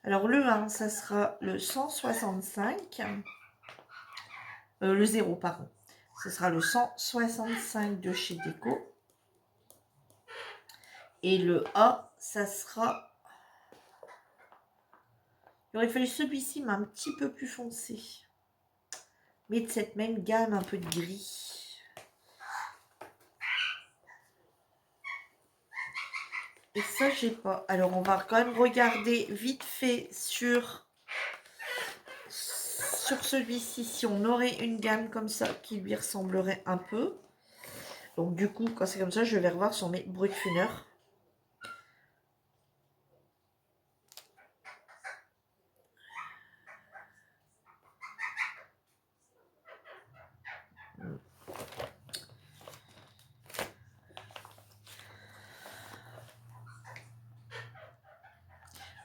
Alors, le 1, ça sera le 165. Le 0, pardon. Ce sera le 165 de chez Déco. Et le A, ça sera... Il aurait fallu celui-ci, mais un petit peu plus foncé. Mais de cette même gamme, un peu de gris. Et ça, j'ai pas. Alors, on va quand même regarder vite fait sur celui-ci, si on aurait une gamme comme ça qui lui ressemblerait un peu. Donc, du coup, quand c'est comme ça, je vais revoir sur mes Brutfuners.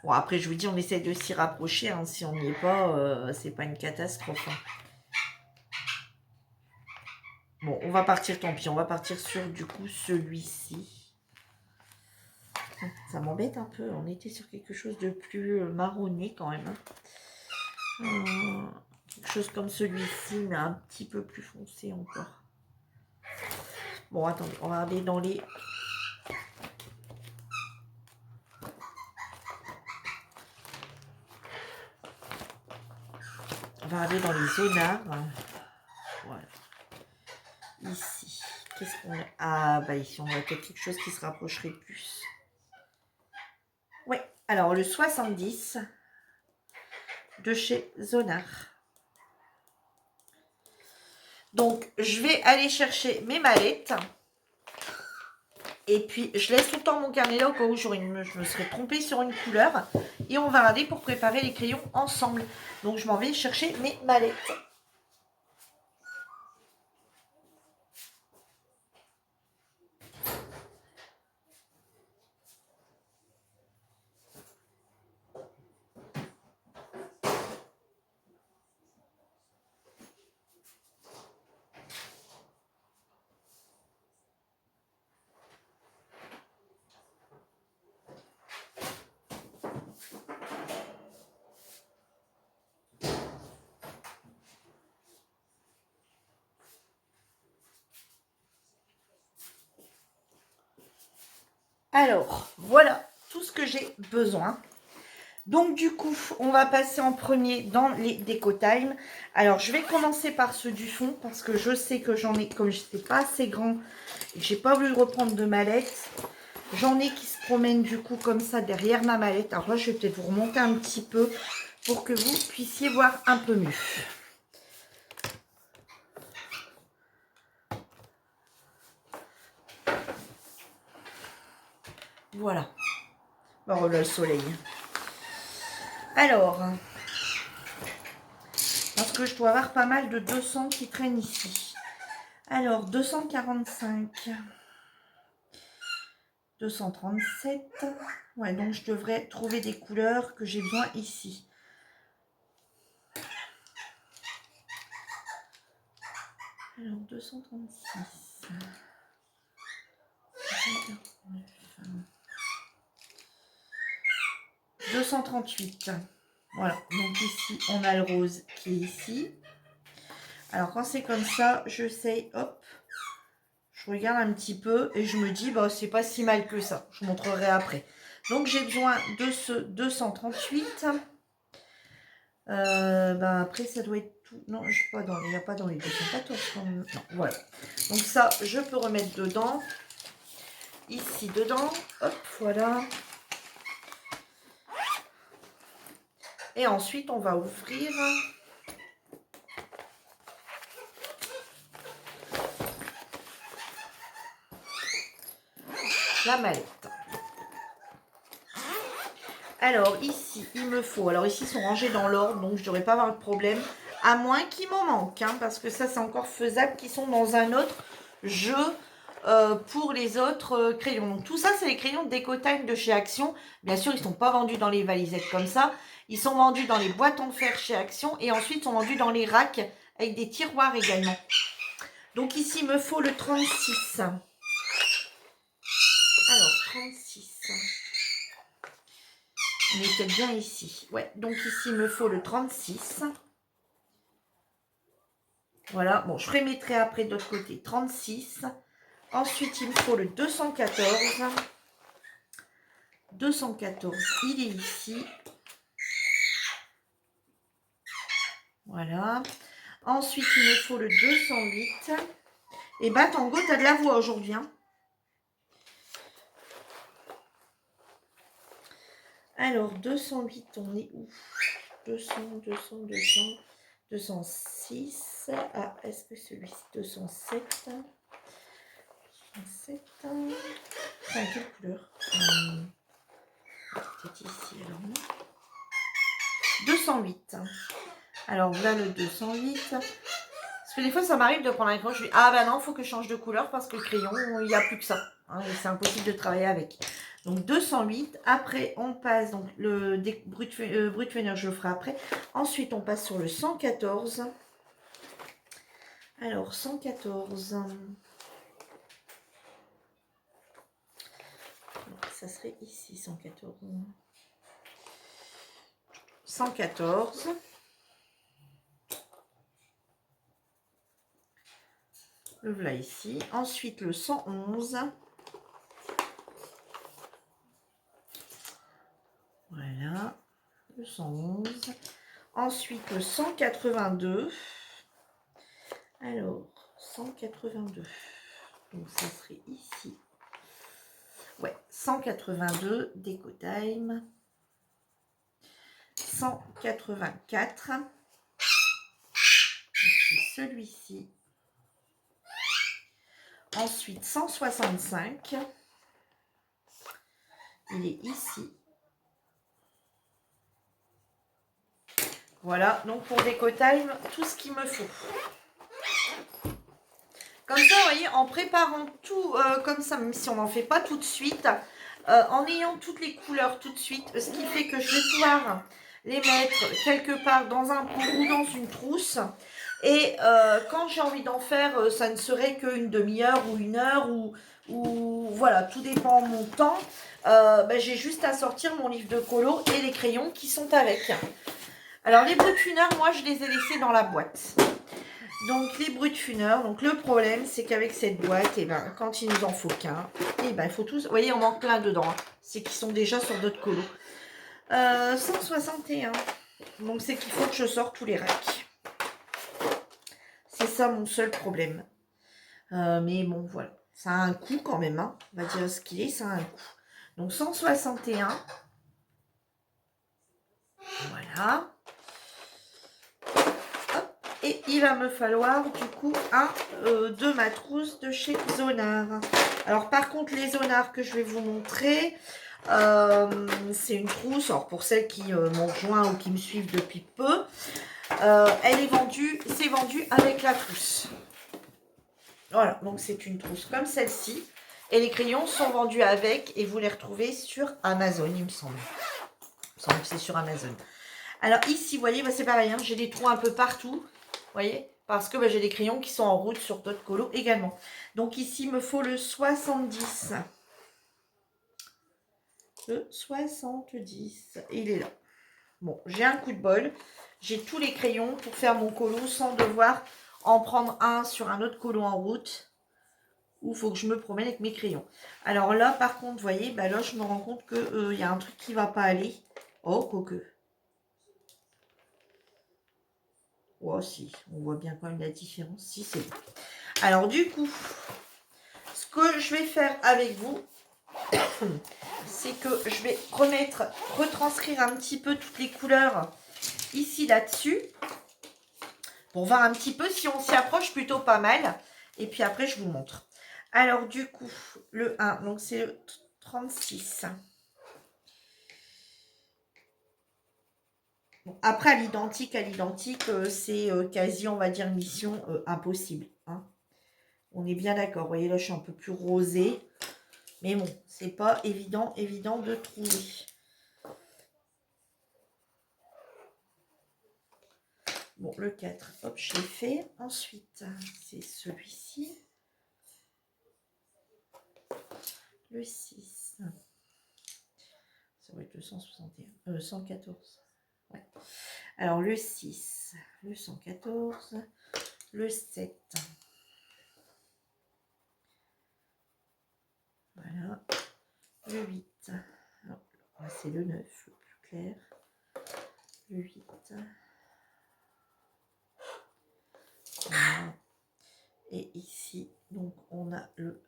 Bon, après, je vous dis, on essaie de s'y rapprocher. Hein. Si on n'y est pas, c'est pas une catastrophe. Hein. Bon, on va partir, tant pis. On va partir sur, du coup, celui-ci. Ça m'embête un peu. On était sur quelque chose de plus marronné, quand même. Hein. Quelque chose comme celui-ci, mais un petit peu plus foncé encore. Bon, attendez. On va aller dans les... On va aller dans les zonards. Voilà. Ici. Qu'est-ce qu'on a? Ah, ici, on a peut-être quelque chose qui se rapprocherait plus. Oui. Alors, le 70 de chez Zonar. Donc, je vais aller chercher mes mallettes. Et puis, je laisse tout le temps mon carnet là au cas où je me serais trompée sur une couleur. Et on va regarder pour préparer les crayons ensemble. Donc, je m'en vais chercher mes mallettes. Alors, voilà tout ce que j'ai besoin. Donc, du coup, on va passer en premier dans les déco time. Alors, je vais commencer par ceux du fond parce que je sais que j'en ai, comme je sais pas assez grand et que j'ai pas voulu reprendre de mallette, j'en ai qui se promènent du coup comme ça derrière ma mallette. Alors là, je vais peut-être vous remonter un petit peu pour que vous puissiez voir un peu mieux. Voilà. Oh là, le soleil. Alors, parce que je dois avoir pas mal de 200 qui traînent ici. Alors, 245. 237. Ouais, donc je devrais trouver des couleurs que j'ai besoin ici. Alors, 236. 238. Voilà, donc ici, on a le rose qui est ici. Alors, quand c'est comme ça, je sais, hop, je regarde un petit peu et je me dis, bah, c'est pas si mal que ça. Je vous montrerai après. Donc, j'ai besoin de ce 238. Après, ça doit être tout. Non, je suis pas dans. Il n'y a pas dans les 214. Non, voilà. Donc, ça, je peux remettre dedans. Ici, dedans. Hop, voilà. Et ensuite, on va ouvrir la mallette. Alors, ici, il me faut... Alors, ici, ils sont rangés dans l'ordre, donc je ne devrais pas avoir de problème. À moins qu'il m'en manque, hein, parce que ça, c'est encore faisable, qu'ils sont dans un autre jeu pour les autres crayons. Donc, tout ça, c'est les crayons Déco Time de chez Action. Bien sûr, ils ne sont pas vendus dans les valisettes comme ça. Ils sont vendus dans les boîtes en fer chez Action. Et ensuite, ils sont vendus dans les racks avec des tiroirs également. Donc, ici, il me faut le 36. Alors, 36. On est peut-être bien ici. Ouais, donc ici, il me faut le 36. Voilà, bon, je remettrai après de l'autre côté 36. Ensuite, il me faut le 214. 214, il est ici. Voilà. Ensuite, il me faut le 208. Et bah, Tango, t'as de la voix aujourd'hui, hein. Alors, 208, on est où? 200, 206. Ah, est-ce que celui-ci, 207? 207. Enfin, quelle couleur? Peut-être ici, alors non. 208. Alors, voilà le 208. Parce que des fois, ça m'arrive de prendre un crayon. Je dis, ah ben non, il faut que je change de couleur parce que le crayon, il n'y a plus que ça. Hein, c'est impossible de travailler avec. Donc 208. Après, on passe, donc le brut fenner, je le ferai après. Ensuite, on passe sur le 114. Alors, 114. Alors, ça serait ici, 114. 114. Le voilà ici. Ensuite, le 111. Voilà, le 111. Ensuite, le 182. Alors, 182. Donc, ça serait ici. Ouais, 182, Déco Time. 184. C'est celui-ci. Ensuite, 165. Il est ici. Voilà, donc pour Déco Time, tout ce qu'il me faut. Comme ça, vous voyez, en préparant tout comme ça, même si on n'en fait pas tout de suite, en ayant toutes les couleurs tout de suite, ce qui fait que je vais pouvoir les mettre quelque part dans un pot ou dans une trousse. Et quand j'ai envie d'en faire, ça ne serait qu'une demi-heure ou une heure ou voilà, tout dépend de mon temps. J'ai juste à sortir mon livre de colo et les crayons qui sont avec. Alors les brut funers, moi je les ai laissés dans la boîte. Donc les brutes-funeurs, donc le problème c'est qu'avec cette boîte, et ben, quand il nous en faut qu'un, et ben il faut tous, vous voyez on manque plein dedans, hein. C'est qu'ils sont déjà sur d'autres colos. 161, donc c'est qu'il faut que je sorte tous les racks. C'est ça mon seul problème. Mais bon voilà, ça a un coût quand même, hein. On va dire ce qu'il est, ça a un coût. Donc 161, voilà. Et il va me falloir du coup un de ma trousse de chez Zonard. Alors par contre les Zonard que je vais vous montrer, c'est une trousse, alors pour celles qui m'ont rejoint ou qui me suivent depuis peu, elle est vendue, c'est vendu avec la trousse. Voilà, donc c'est une trousse comme celle-ci. Et les crayons sont vendus avec et vous les retrouvez sur Amazon, il me semble. Il me semble que c'est sur Amazon. Alors ici, vous voyez, bah, c'est pareil, hein, j'ai des trous un peu partout. Vous voyez, parce que bah, j'ai des crayons qui sont en route sur d'autres colos également. Donc ici, il me faut le 70. Le 70. Il est là. Bon, j'ai un coup de bol. J'ai tous les crayons pour faire mon colo sans devoir en prendre un sur un autre colo en route. Où il faut que je me promène avec mes crayons. Alors là, par contre, vous voyez, bah là, je me rends compte qu'il y a un truc qui ne va pas aller. Oh, quoique. Oh, si, on voit bien quand même la différence. Si, c'est bon. Alors, du coup, ce que je vais faire avec vous, c'est que je vais retranscrire un petit peu toutes les couleurs ici, là-dessus. Pour voir un petit peu si on s'y approche plutôt pas mal. Et puis après, je vous montre. Alors, du coup, le 1, donc c'est le 36. Bon, après, à l'identique, c'est quasi, on va dire, mission impossible. Hein. On est bien d'accord. Vous voyez, là, je suis un peu plus rosée. Mais bon, c'est pas évident de trouver. Bon, le 4, hop, je l'ai fait. Ensuite, c'est celui-ci. Le 6. Ça va être le 161. 114. Ouais. Alors, le 6, le 114, le 7. Voilà. Le 8. C'est le 9, le plus clair. Le 8. Voilà. Et ici, donc, on a le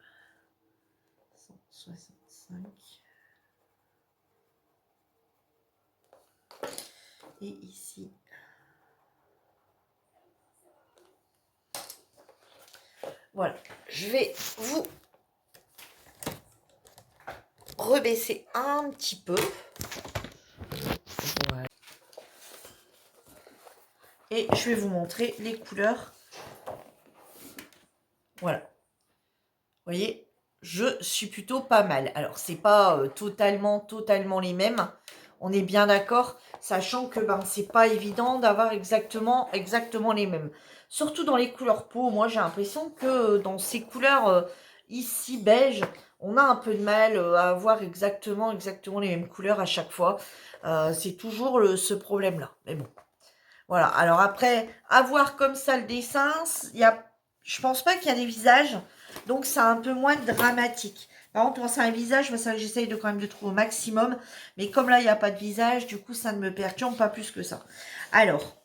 165. Et ici, voilà. Je vais vous rebaisser un petit peu. Voilà. Et je vais vous montrer les couleurs. Voilà. Vous voyez, je suis plutôt pas mal. Alors, c'est pas totalement les mêmes. On est bien d'accord, sachant que ben, c'est pas évident d'avoir exactement les mêmes. Surtout dans les couleurs peau, moi j'ai l'impression que dans ces couleurs ici beige, on a un peu de mal à avoir exactement les mêmes couleurs à chaque fois. C'est toujours ce problème-là. Mais bon, voilà. Alors après, avoir comme ça le dessin, je pense pas qu'il y a des visages, donc c'est un peu moins dramatique. Par contre, quand c'est un visage, c'est ça que j'essaye de quand même de trouver au maximum. Mais comme là, il n'y a pas de visage, du coup, ça ne me perturbe pas plus que ça. Alors,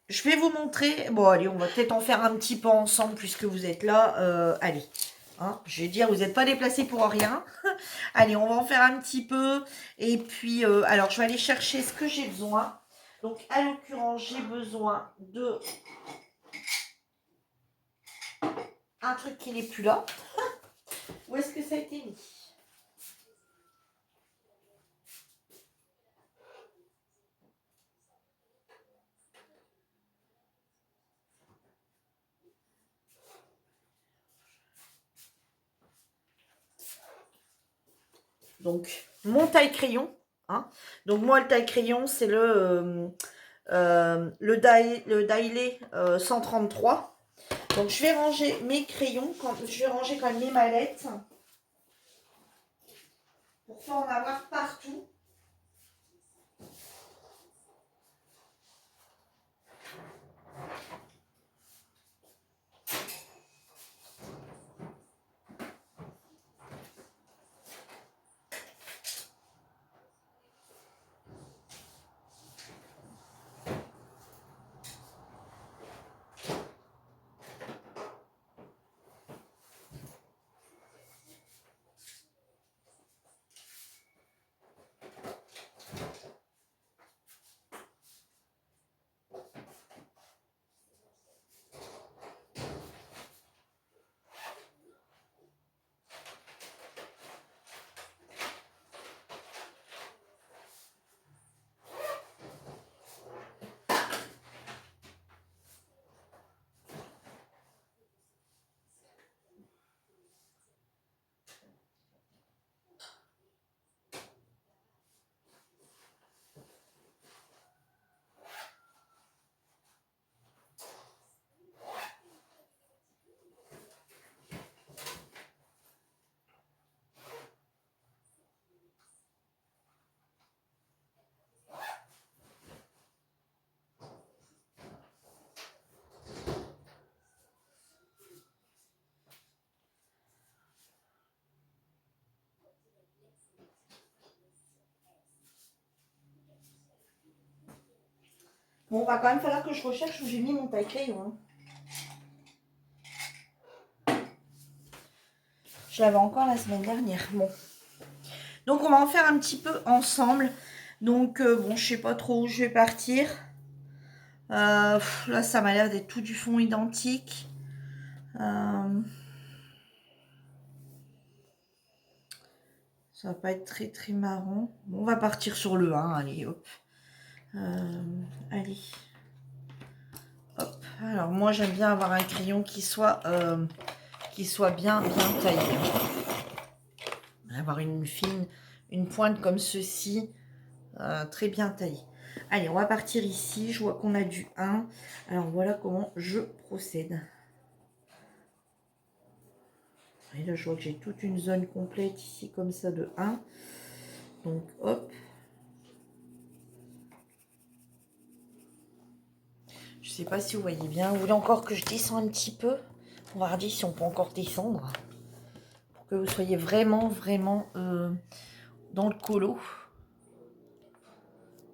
je vais vous montrer. Bon, allez, on va peut-être en faire un petit peu ensemble puisque vous êtes là. Allez, hein, je vais dire, vous n'êtes pas déplacés pour rien. Allez, on va en faire un petit peu. Et puis, alors, je vais aller chercher ce que j'ai besoin. Donc, à l'occurrence, j'ai besoin de un truc qui n'est plus là. Où est-ce que ça a été mis? Donc, mon taille-crayon. Hein. Donc, moi, le taille-crayon, c'est le Dailey 133. Donc, je vais ranger mes crayons. Je vais ranger quand même mes mallettes. Pour pas en avoir partout. Bon, va quand même falloir que je recherche où j'ai mis mon taille-crayon. Hein. Je l'avais encore la semaine dernière. Bon. Donc, on va en faire un petit peu ensemble. Donc, bon, je sais pas trop où je vais partir. Là, ça m'a l'air d'être tout du fond identique. Ça va pas être très très marrant. Bon, on va partir sur le 1. Allez, hop. Allez. Hop. Alors, moi, j'aime bien avoir un crayon qui soit bien taillé. Avoir une pointe comme ceci, très bien taillée. Allez, on va partir ici. Je vois qu'on a du 1. Alors, voilà comment je procède. Et là, je vois que j'ai toute une zone complète ici, comme ça, de 1. Donc, hop. Je sais pas si vous voyez bien. Vous voulez encore que je descende un petit peu? On va regarder si on peut encore descendre. Pour que vous soyez vraiment dans le colo.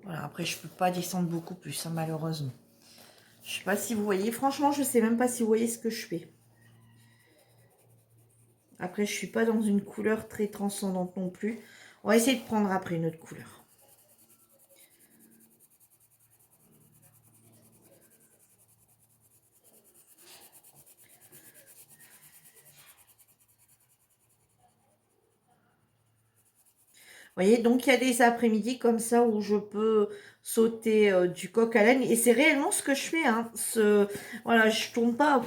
Voilà, après, je peux pas descendre beaucoup plus, hein, malheureusement. Je sais pas si vous voyez. Franchement, je sais même pas si vous voyez ce que je fais. Après, je suis pas dans une couleur très transcendante non plus. On va essayer de prendre après une autre couleur. Vous voyez, donc il y a des après-midi comme ça où je peux sauter du coq à l'âne. Et c'est réellement ce que je fais. Hein. Voilà, je tourne pas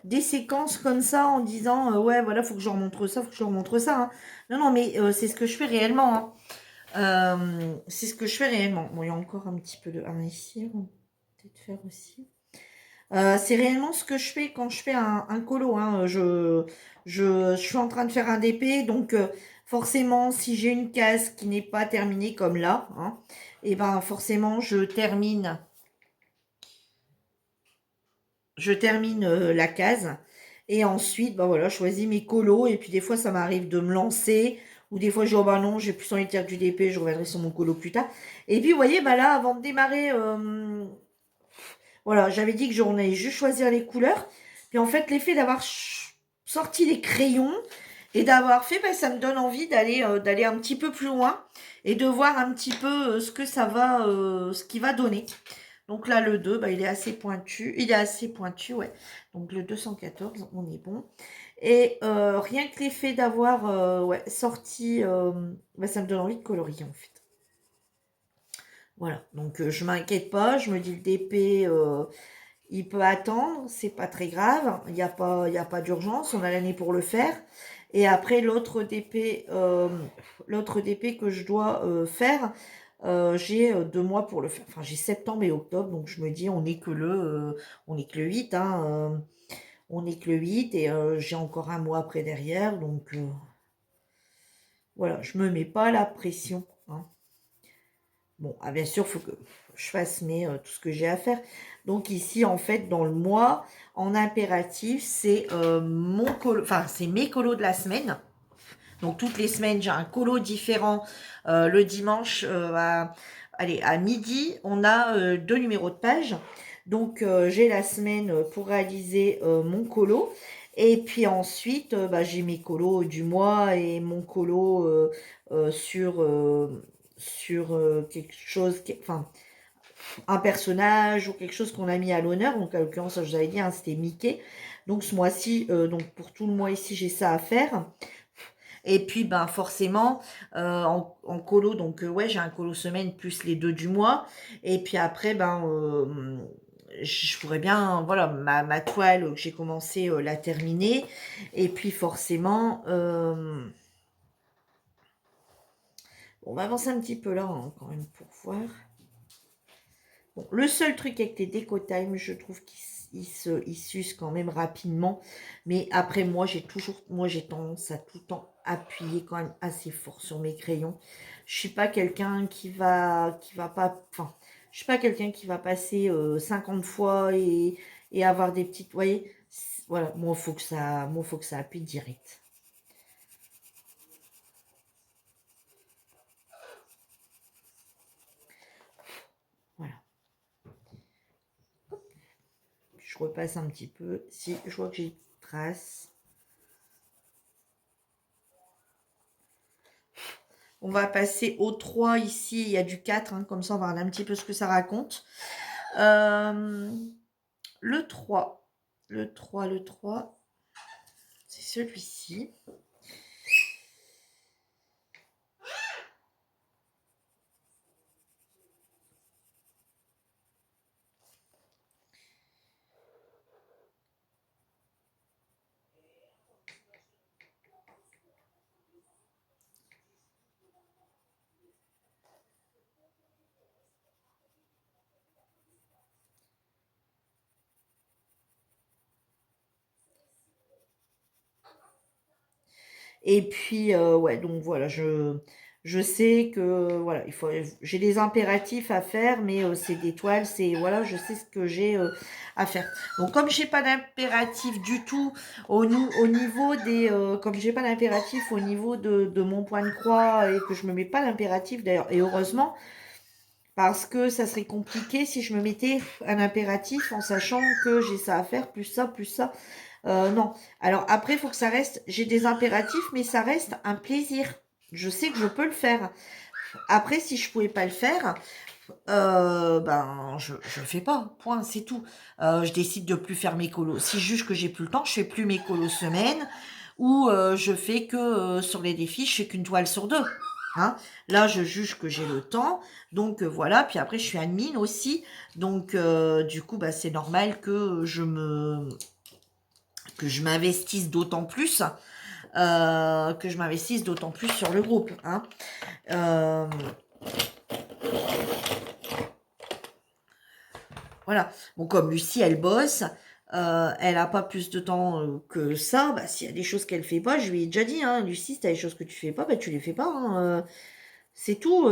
des séquences comme ça en disant ouais, voilà, faut que je leur montre ça, faut que je leur montre ça. Hein. Non, non, mais c'est ce que je fais réellement. Hein. C'est ce que je fais réellement. Bon, il y a encore un petit peu de 1 ici. On va peut-être faire aussi. C'est réellement ce que je fais quand je fais un colo. Hein. Je suis en train de faire un DP, donc forcément, si j'ai une case qui n'est pas terminée comme là, hein, et ben forcément, je termine la case. Et ensuite, bah voilà, je choisis mes colos. Et puis des fois, ça m'arrive de me lancer. Ou des fois, je dis, oh bah non, j'ai plus envie de faire du DP, je reviendrai sur mon colo plus tard. Et puis, vous voyez, bah là, avant de démarrer... voilà, j'avais dit que j'en allais juste choisir les couleurs. Puis en fait, l'effet d'avoir sorti les crayons et d'avoir fait, ben, ça me donne envie d'aller un petit peu plus loin et de voir un petit peu ce que ça va, ce qu'il va donner. Donc là, le 2, ben, il est assez pointu. Il est assez pointu, ouais. Donc le 214, on est bon. Et rien que l'effet d'avoir ouais, sorti, ben, ça me donne envie de colorier en fait. Voilà, donc je m'inquiète pas, je me dis le DP, il peut attendre, c'est pas très grave, il y a pas d'urgence, on a l'année pour le faire. Et après, l'autre DP que je dois faire, j'ai 2 mois pour le faire. Enfin, j'ai septembre et octobre, donc je me dis, on est que le 8, hein, on est que le 8 et j'ai encore un mois après derrière, donc voilà, je me mets pas la pression, hein. Bon, ah, bien sûr, il faut que je fasse tout ce que j'ai à faire. Donc ici, en fait, dans le mois, en impératif, c'est c'est mes colos de la semaine. Donc toutes les semaines, j'ai un colo différent. Le dimanche, à midi, on a 2 numéros de page. Donc j'ai la semaine pour réaliser mon colo. Et puis ensuite, bah, j'ai mes colos du mois et mon colo sur quelque chose, enfin un personnage ou quelque chose qu'on a mis à l'honneur. Donc, en l'occurrence, je vous avais dit, hein, c'était Mickey. Donc, ce mois-ci, donc pour tout le mois ici, j'ai ça à faire. Et puis, ben, forcément, en colo, donc, ouais, j'ai un colo semaine plus les 2 du mois. Et puis après, ben, je pourrais bien, voilà, ma toile que j'ai commencé la terminer. Et puis, forcément, on va avancer un petit peu là, hein, quand même, pour voir. Bon, le seul truc avec les Déco Time, je trouve qu'il s'use quand même rapidement. Mais après, moi, j'ai tendance à tout le temps appuyer quand même assez fort sur mes crayons. Je suis pas quelqu'un qui va pas, enfin, je suis pas quelqu'un qui va passer 50 fois et avoir des petites, vous voyez, voilà, moi, faut que ça appuie direct. Voilà. Je repasse un petit peu. Si, je vois que j'ai une trace. On va passer au 3 ici. Il y a du 4, hein, comme ça on va regarder un petit peu ce que ça raconte. Le 3. Le 3. C'est celui-ci. Et puis, ouais, donc voilà, je sais que, voilà, j'ai des impératifs à faire, mais c'est des toiles, voilà, je sais ce que j'ai à faire. Donc, comme j'ai pas d'impératif du tout au niveau comme j'ai pas d'impératif au niveau de mon point de croix et que je me mets pas d'impératif d'ailleurs, et heureusement, parce que ça serait compliqué si je me mettais un impératif en sachant que j'ai ça à faire, plus ça, plus ça. Non. Alors après, il faut que ça reste. J'ai des impératifs, mais ça reste un plaisir. Je sais que je peux le faire. Après, si je pouvais pas le faire, ben je le fais pas. Point, c'est tout. Je décide de plus faire mes colos. Si je juge que j'ai plus le temps, je fais plus mes colos semaine. Ou je fais que sur les défis, je fais qu'une toile sur deux. Hein. Là, je juge que j'ai le temps. Donc voilà. Puis après, je suis admin aussi. Donc du coup, bah, c'est normal que je m'investisse d'autant plus, sur le groupe. Hein. Voilà. Bon, comme Lucie, elle bosse, elle n'a pas plus de temps que ça. Bah, s'il y a des choses qu'elle fait pas, je lui ai déjà dit, hein, Lucie, si tu as des choses que tu fais pas, bah, tu les fais pas. Hein, c'est tout.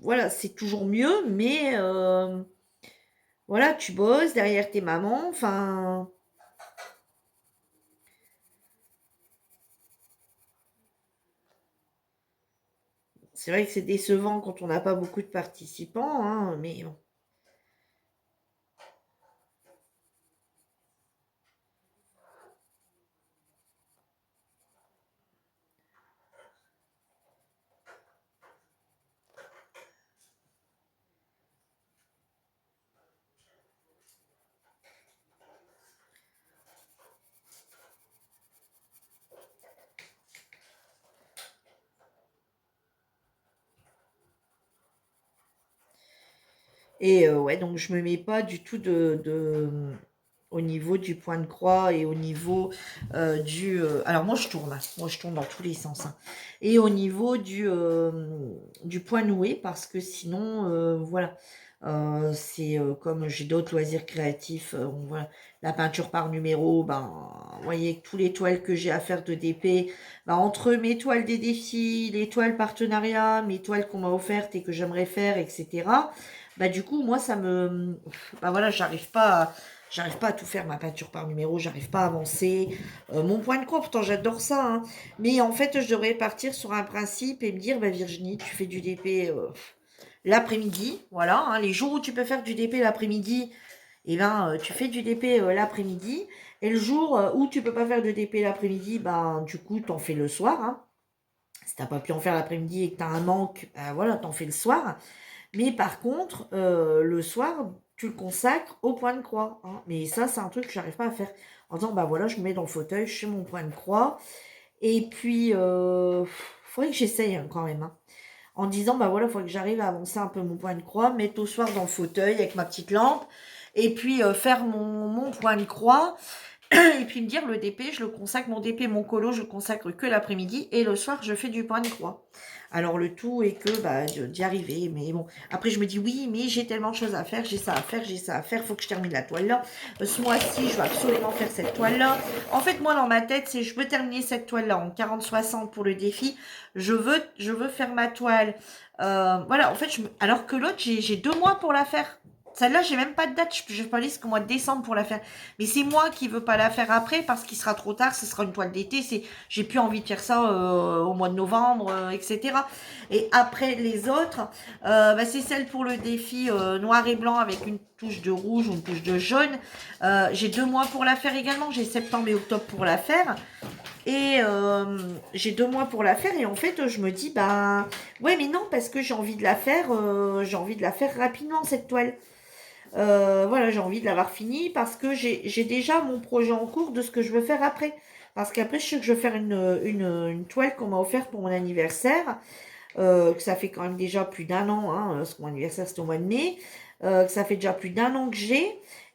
Voilà, c'est toujours mieux, mais voilà, tu bosses derrière tes mamans. Enfin. C'est vrai que c'est décevant quand on n'a pas beaucoup de participants, hein, mais bon. Et ouais, donc je me mets pas du tout au niveau du point de croix et au niveau alors moi je tourne, hein. Moi je tourne dans tous les sens. Hein. Et au niveau du point noué, parce que sinon, voilà, c'est comme j'ai d'autres loisirs créatifs, voilà, la peinture par numéro, ben, vous voyez, tous les toiles que j'ai à faire de DP, ben, entre mes toiles des défis, les toiles partenariat, mes toiles qu'on m'a offertes et que j'aimerais faire, etc. Bah du coup, moi, bah voilà, j'arrive pas à tout faire ma peinture par numéro, j'arrive pas à avancer. Mon point de croix, pourtant j'adore ça, hein. Mais en fait, je devrais partir sur un principe et me dire, bah Virginie, tu fais du DP l'après-midi, voilà, hein, les jours où tu peux faire du DP l'après-midi, et ben tu fais du DP l'après-midi. Et le jour où tu peux pas faire de DP l'après-midi, ben du coup, t'en fais le soir, hein. Si t'as pas pu en faire l'après-midi et que t'as un manque, ben voilà, t'en fais le soir. Mais par contre, le soir, tu le consacres au point de croix. Hein. Mais ça, c'est un truc que j'arrive pas à faire. En disant, bah voilà, je me mets dans le fauteuil, je fais mon point de croix. Et puis, faudrait que j'essaye hein, quand même. Hein. En disant, bah voilà, il faudrait que j'arrive à avancer un peu mon point de croix, mettre au soir dans le fauteuil avec ma petite lampe. Et puis, faire mon point de croix. Et puis me dire, le DP, je le consacre, mon DP, mon colo, je le consacre que l'après-midi. Et le soir, je fais du point de croix. Alors le tout est que bah, d'y arriver. Mais bon, après je me dis oui, mais j'ai tellement de choses à faire, j'ai ça à faire, faut que je termine la toile là. Ce mois-ci, je vais absolument faire cette toile là. En fait, moi dans ma tête, c'est je veux terminer cette toile là en 40-60 pour le défi. Je veux faire ma toile. Voilà, en fait, alors que l'autre, j'ai 2 mois pour la faire. Celle-là, j'ai même pas de date. Je peux aller jusqu'au mois de décembre pour la faire. Mais c'est moi qui veux pas la faire après parce qu'il sera trop tard. Ce sera une toile d'été. J'ai plus envie de faire ça au mois de novembre, etc. Et après les autres, bah, c'est celle pour le défi noir et blanc avec une touche de rouge ou une touche de jaune. J'ai 2 mois pour la faire également. J'ai septembre et octobre pour la faire. Et j'ai 2 mois pour la faire et en fait je me dis bah ouais mais non parce que j'ai envie de la faire rapidement cette toile. Voilà, j'ai envie de l'avoir finie parce que j'ai déjà mon projet en cours de ce que je veux faire après. Parce qu'après, je sais que je veux faire une toile qu'on m'a offerte pour mon anniversaire, que ça fait quand même déjà plus d'1 an, hein, parce que mon anniversaire c'était au mois de mai, que ça fait déjà plus d'1 an que j'ai,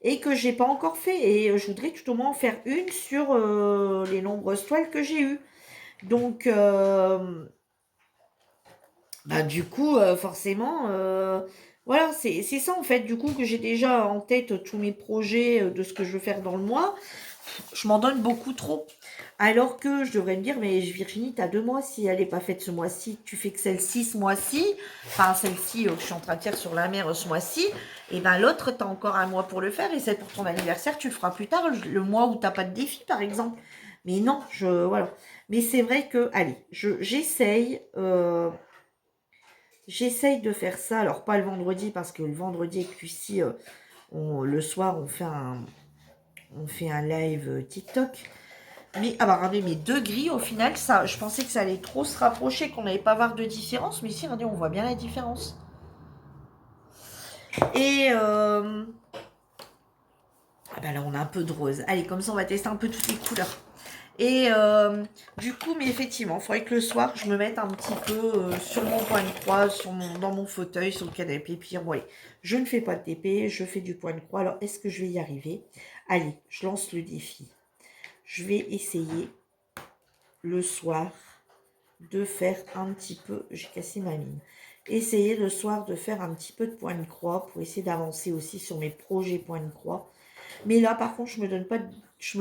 et que j'ai pas encore fait. Et je voudrais tout au moins en faire une sur les nombreuses toiles que j'ai eues. Donc, bah, du coup, forcément, voilà, c'est ça en fait, du coup, que j'ai déjà en tête tous mes projets de ce que je veux faire dans le mois. Je m'en donne beaucoup trop. Alors que je devrais me dire, mais Virginie, t'as 2 mois, si elle n'est pas faite ce mois-ci, tu fais que celle-ci ce mois-ci, enfin celle-ci que je suis en train de faire sur la mer ce mois-ci, et ben l'autre, t'as encore 1 mois pour le faire, et celle pour ton anniversaire, tu le feras plus tard, le mois où t'as pas de défi, par exemple. Mais non, voilà. Mais c'est vrai que, allez, j'essaye de faire ça, alors pas le vendredi, parce que le vendredi avec Lucie, le soir, on fait un live TikTok. Mais, ah bah regardez, mes 2 grilles, au final, ça, je pensais que ça allait trop se rapprocher, qu'on n'allait pas voir de différence, mais ici, regardez, on voit bien la différence. Et, ah bah là, on a un peu de rose. Allez, comme ça, on va tester un peu toutes les couleurs. Et du coup, mais effectivement, il faudrait que le soir, je me mette un petit peu sur mon point de croix, dans mon fauteuil, sur le canapé, puis dire, bon, allez, je ne fais pas de TP, je fais du point de croix, alors est-ce que je vais y arriver? Allez, je lance le défi. Je vais essayer le soir de faire un petit peu, j'ai cassé ma mine, essayer le soir de faire un petit peu de point de croix pour essayer d'avancer aussi sur mes projets point de croix. Mais là, par contre, je me donne pas,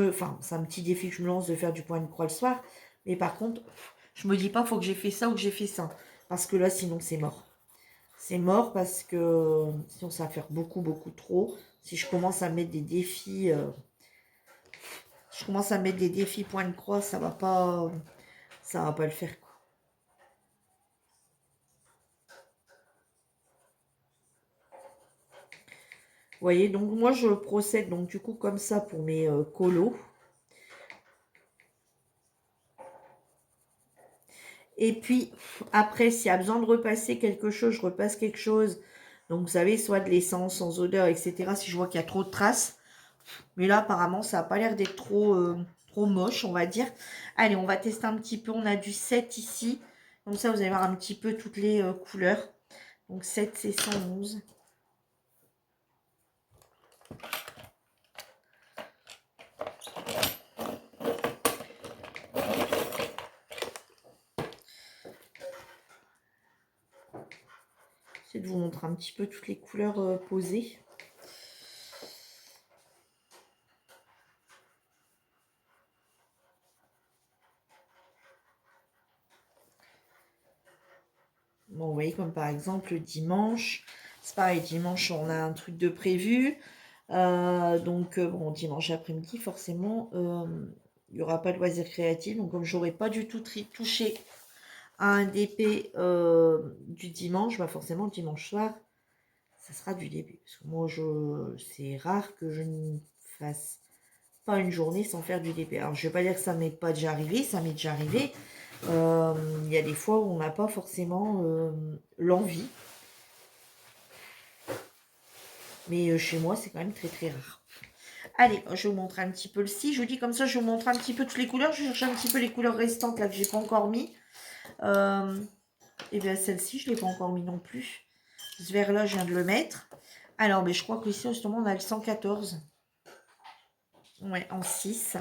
enfin, c'est un petit défi que je me lance de faire du point de croix le soir. Mais par contre, je me dis pas, faut que j'ai fait ça ou que j'ai fait ça. Parce que là, sinon, c'est mort. C'est mort parce que sinon, ça va faire beaucoup, beaucoup trop. Si je commence à mettre des défis, point de croix, ça va pas le faire, quoi. Vous voyez, donc moi, je procède donc du coup comme ça pour mes colos. Et puis, après, s'il y a besoin de repasser quelque chose, je repasse quelque chose. Donc, vous savez, soit de l'essence sans odeur, etc. Si je vois qu'il y a trop de traces. Mais là, apparemment, ça n'a pas l'air d'être trop moche, on va dire. Allez, on va tester un petit peu. On a du 7 ici. Comme ça, vous allez voir un petit peu toutes les couleurs. Donc, 7, c'est 111. J'essaie de vous montrer un petit peu toutes les couleurs posées. Bon, vous voyez, comme par exemple dimanche. C'est pareil, dimanche, on a un truc de prévu. Donc, bon, dimanche après-midi, forcément, il n'y aura pas de loisirs créatifs. Donc, comme j'aurais pas du tout touché à un DP du dimanche, bah forcément, le dimanche soir, ça sera du DP. Parce que moi, c'est rare que je ne fasse pas une journée sans faire du DP. Alors, je ne vais pas dire que ça m'est pas déjà arrivé, ça m'est déjà arrivé. Il y a des fois où on n'a pas forcément l'envie. Mais chez moi, c'est quand même très très rare. Allez, je vais vous montrer un petit peu le si. Je vous dis comme ça, je vais vous montrer un petit peu toutes les couleurs. Je vais chercher un petit peu les couleurs restantes là que j'ai pas encore mis. Et bien celle-ci, je ne l'ai pas encore mis non plus. Ce vert-là, je viens de le mettre. Alors, mais je crois qu'ici, justement, on a le 114. Ouais, en 6.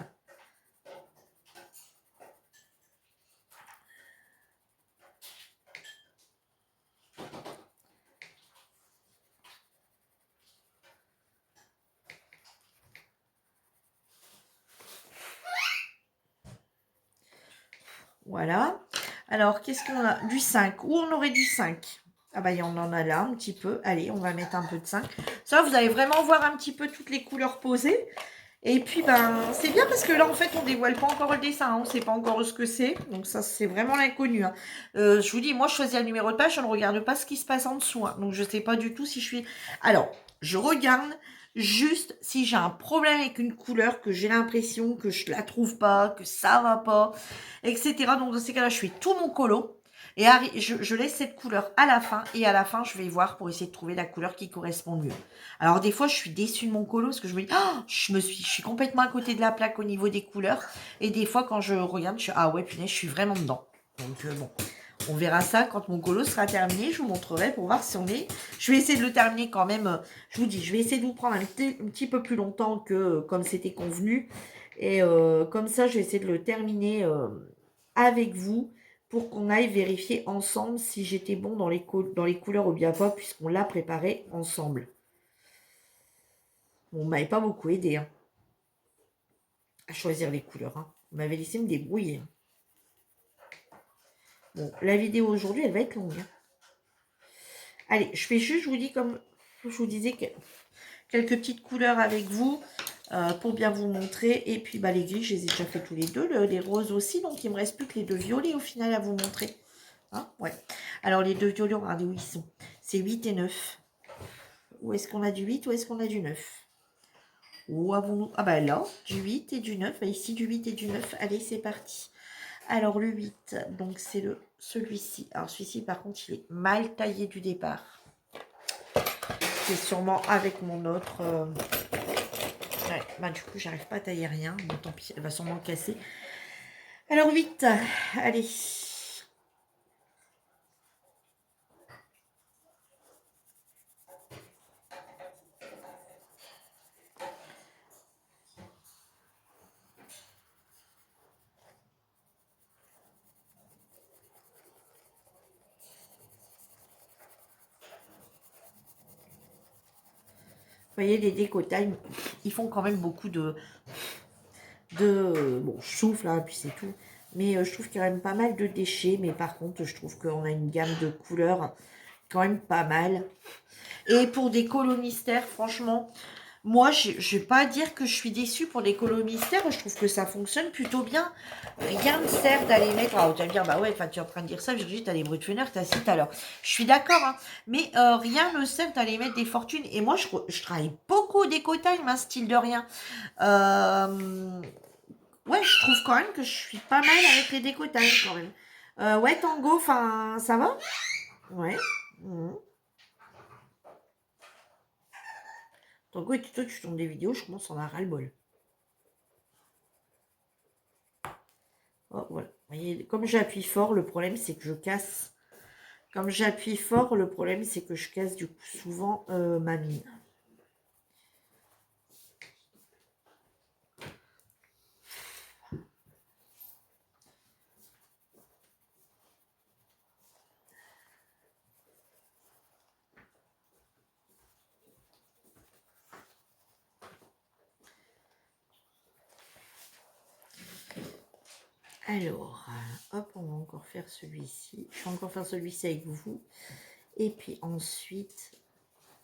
Voilà. Alors, qu'est-ce qu'on a? Du 5. Où on aurait du 5? Ah bah, on en a là un petit peu. Allez, on va mettre un peu de 5. Ça, vous allez vraiment voir un petit peu toutes les couleurs posées. Et puis, ben, c'est bien parce que là, en fait, on dévoile pas encore le dessin. Hein. On ne sait pas encore ce que c'est. Donc, ça, c'est vraiment l'inconnu. Hein. Je vous dis, moi, je choisis le numéro de page. Je ne regarde pas ce qui se passe en dessous. Hein. Donc, je ne sais pas du tout si je suis... Alors, je regarde juste si j'ai un problème avec une couleur, que j'ai l'impression que je la trouve pas, que ça va pas, etc. Donc, dans ces cas-là, je fais tout mon colo. Et je laisse cette couleur à la fin. Et à la fin, je vais voir pour essayer de trouver la couleur qui correspond le mieux. Alors, des fois, je suis déçue de mon colo parce que je me dis, oh, je suis complètement à côté de la plaque au niveau des couleurs. Et des fois, quand je regarde, je suis, ah ouais, punaise, je suis vraiment dedans. Donc, bon, on verra ça quand mon colo sera terminé. Je vous montrerai pour voir si on est. Je vais essayer de le terminer quand même. Je vous dis, je vais essayer de vous prendre un petit peu plus longtemps que comme c'était convenu. Et comme ça, je vais essayer de le terminer avec vous pour qu'on aille vérifier ensemble si j'étais bon dans les couleurs ou bien pas, puisqu'on l'a préparé ensemble. Bon, on m'avait pas beaucoup aidé hein, à choisir les couleurs. Hein. On m'avait laissé me débrouiller. Hein. Bon, la vidéo aujourd'hui, elle va être longue. Hein. Allez, je fais juste, je vous dis, comme je vous disais, quelques petites couleurs avec vous pour bien vous montrer. Et puis, bah, les gris, je les ai déjà fait tous les deux. Les roses aussi. Donc, il me reste plus que les deux violets au final à vous montrer. Hein, ouais. Alors, les deux violets, regardez où ils sont. C'est 8 et 9. Où est-ce qu'on a du 8? Où est-ce qu'on a du 9? Où avons-nous? Ah bah là, du 8 et du 9. Bah, ici, du 8 et du 9. Allez, c'est parti. Alors, le 8, donc c'est celui-ci. Alors, celui-ci, par contre, il est mal taillé du départ. C'est sûrement avec mon autre... Ouais, bah du coup, j'arrive pas à tailler rien. Bon, tant pis, elle va sûrement casser. Alors, 8, allez. Vous voyez, les décotailles, ils font quand même beaucoup de bon, je souffle, hein, puis c'est tout. Mais je trouve qu'il y a quand même pas mal de déchets. Mais par contre, je trouve qu'on a une gamme de couleurs quand même pas mal. Et pour des colos mystères, franchement, moi, je ne vais pas dire que je suis déçue pour des colos mystères. Je trouve que ça fonctionne plutôt bien. Rien ne sert d'aller mettre... Ah, tu vas me dire, bah ouais, tu es en train de dire ça, Virginie, t'as les bruits de fenêtre, t'as si, alors. Je suis d'accord, hein, mais rien ne sert d'aller mettre des fortunes. Et moi, je travaille beaucoup au déco-time, hein, style de rien. Ouais, je trouve quand même que je suis pas mal avec les déco-time, quand même. Ouais, Tango, enfin, ça va? Ouais. Mmh. Tango, et toi, tu tournes des vidéos, je commence à en avoir ras-le-bol. Oh, voilà. Vous voyez, comme j'appuie fort, le problème, c'est que je casse. Comme j'appuie fort, le problème, c'est que je casse, du coup, souvent ma mine. Alors, hop, on va encore faire celui-ci. Je vais encore faire celui-ci avec vous. Et puis ensuite,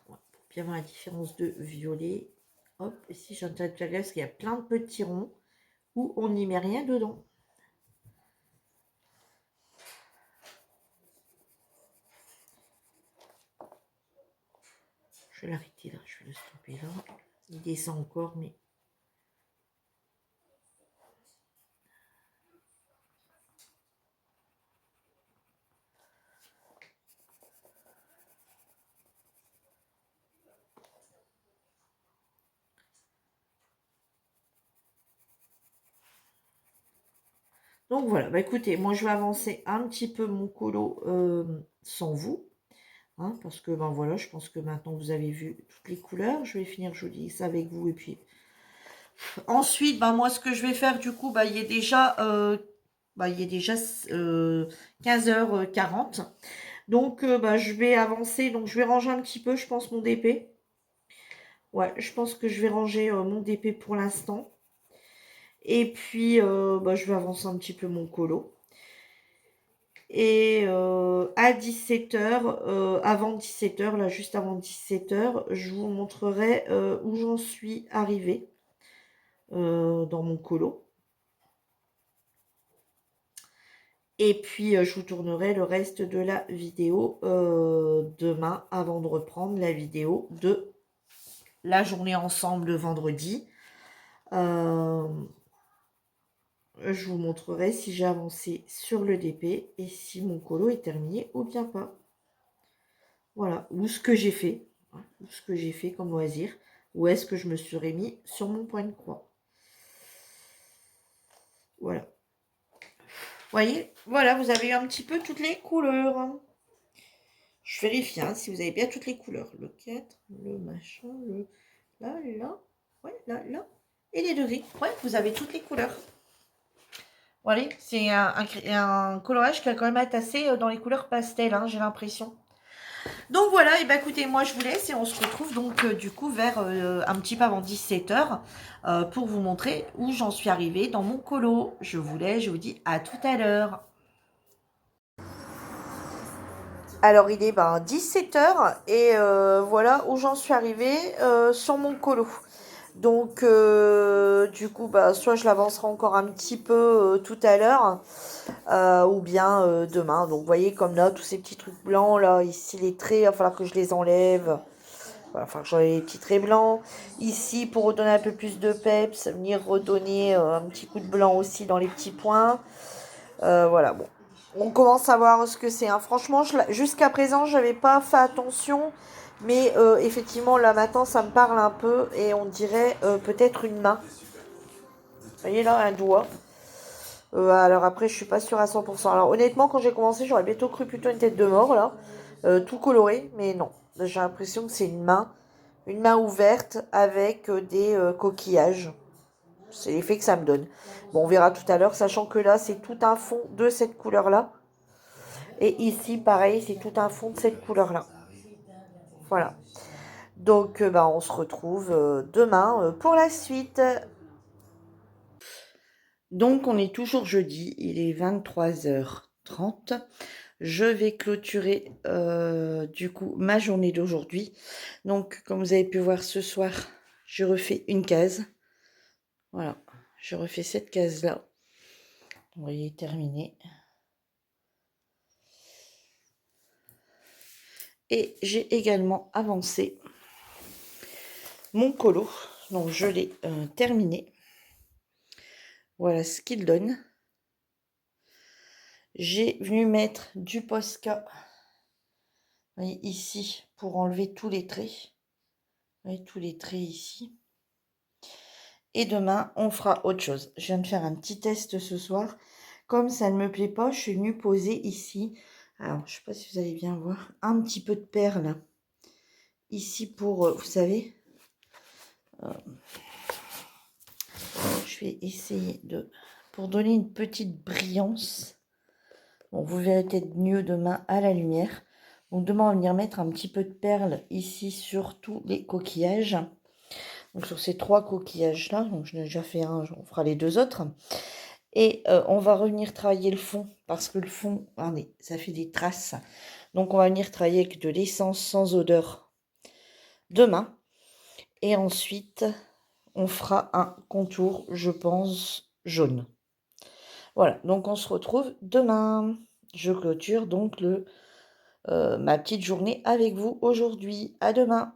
pour bien voir la différence de violet, hop, ici j'ai un tas de parce qu'il y a plein de petits ronds où on n'y met rien dedans. Je vais l'arrêter là, je vais le stopper là. Il descend encore, mais... Donc voilà, bah écoutez, moi je vais avancer un petit peu mon colo sans vous. Hein, parce que ben voilà, je pense que maintenant vous avez vu toutes les couleurs. Je vais finir, je vous dis ça avec vous. Et puis ensuite, ben moi ce que je vais faire du coup, il est déjà, 15h40. Donc je vais avancer, donc je vais ranger un petit peu, je pense, mon DP. Ouais, je pense que je vais ranger mon DP pour l'instant. Et puis je vais avancer un petit peu mon colo. Et à 17h, avant 17h, là juste avant 17h, je vous montrerai où j'en suis arrivée dans mon colo. Et puis je vous tournerai le reste de la vidéo demain avant de reprendre la vidéo de la journée ensemble de vendredi. Je vous montrerai si j'ai avancé sur le DP et si mon colo est terminé ou bien pas. Voilà, ou ce que j'ai fait, hein, ou ce que j'ai fait comme loisir, ou est-ce que je me serais mis sur mon point de croix. Voilà. Vous voyez, voilà, vous avez eu un petit peu toutes les couleurs. Hein. Je vérifie hein, si vous avez bien toutes les couleurs. Le 4, le machin, le là, ouais, là, et les degrés. Ouais, vous avez toutes les couleurs. Voilà, c'est un colorage qui a quand même été assez dans les couleurs pastel, hein, j'ai l'impression. Donc voilà, et ben écoutez, moi je vous laisse et on se retrouve donc du coup vers un petit peu avant 17h pour vous montrer où j'en suis arrivée dans mon colo. Je vous laisse, je vous dis à tout à l'heure. Alors il est 17h et voilà où j'en suis arrivée sur mon colo. Donc du coup soit je l'avancerai encore un petit peu tout à l'heure ou bien demain. Donc vous voyez comme là tous ces petits trucs blancs là, ici les traits, il va falloir que je les enlève. Voilà, enfin j'enlève les petits traits blancs. Ici pour redonner un peu plus de peps, venir redonner un petit coup de blanc aussi dans les petits points. Voilà bon. On commence à voir ce que c'est. Hein. Franchement, jusqu'à présent, je n'avais pas fait attention. Mais effectivement, là maintenant, ça me parle un peu. Et on dirait peut-être une main. Vous voyez là, un doigt. Alors après, je suis pas sûre à 100%. Alors honnêtement, quand j'ai commencé, j'aurais bientôt cru plutôt une tête de mort, là. Tout coloré. Mais non. J'ai l'impression que c'est une main. Une main ouverte avec des coquillages. C'est l'effet que ça me donne. Bon, on verra tout à l'heure, sachant que là, c'est tout un fond de cette couleur-là. Et ici, pareil, c'est tout un fond de cette couleur-là. Voilà. Donc, on se retrouve demain pour la suite. Donc, on est toujours jeudi. Il est 23h30. Je vais clôturer, du coup, ma journée d'aujourd'hui. Donc, comme vous avez pu voir ce soir, je refais une case. Voilà. Je refais cette case-là. Vous voyez, terminé. Et j'ai également avancé mon colo. Donc, je l'ai terminé. Voilà ce qu'il donne. J'ai venu mettre du Posca ici pour enlever tous les traits. Vous voyez, tous les traits ici. Et demain, on fera autre chose. Je viens de faire un petit test ce soir. Comme ça ne me plaît pas, je suis venue poser ici. Alors, je ne sais pas si vous allez bien voir. Un petit peu de perles. Ici pour, vous savez. Je vais essayer de... Pour donner une petite brillance. Bon, vous verrez peut-être mieux demain à la lumière. Donc demain, on va venir mettre un petit peu de perles ici sur tous les coquillages. Donc sur ces 3 coquillages-là, donc je n'ai déjà fait un, on fera les 2 autres. Et on va revenir travailler le fond, parce que le fond, regardez, ça fait des traces. Donc on va venir travailler avec de l'essence sans odeur demain. Et ensuite, on fera un contour, je pense, jaune. Voilà, donc on se retrouve demain. Je clôture donc ma petite journée avec vous aujourd'hui. À demain.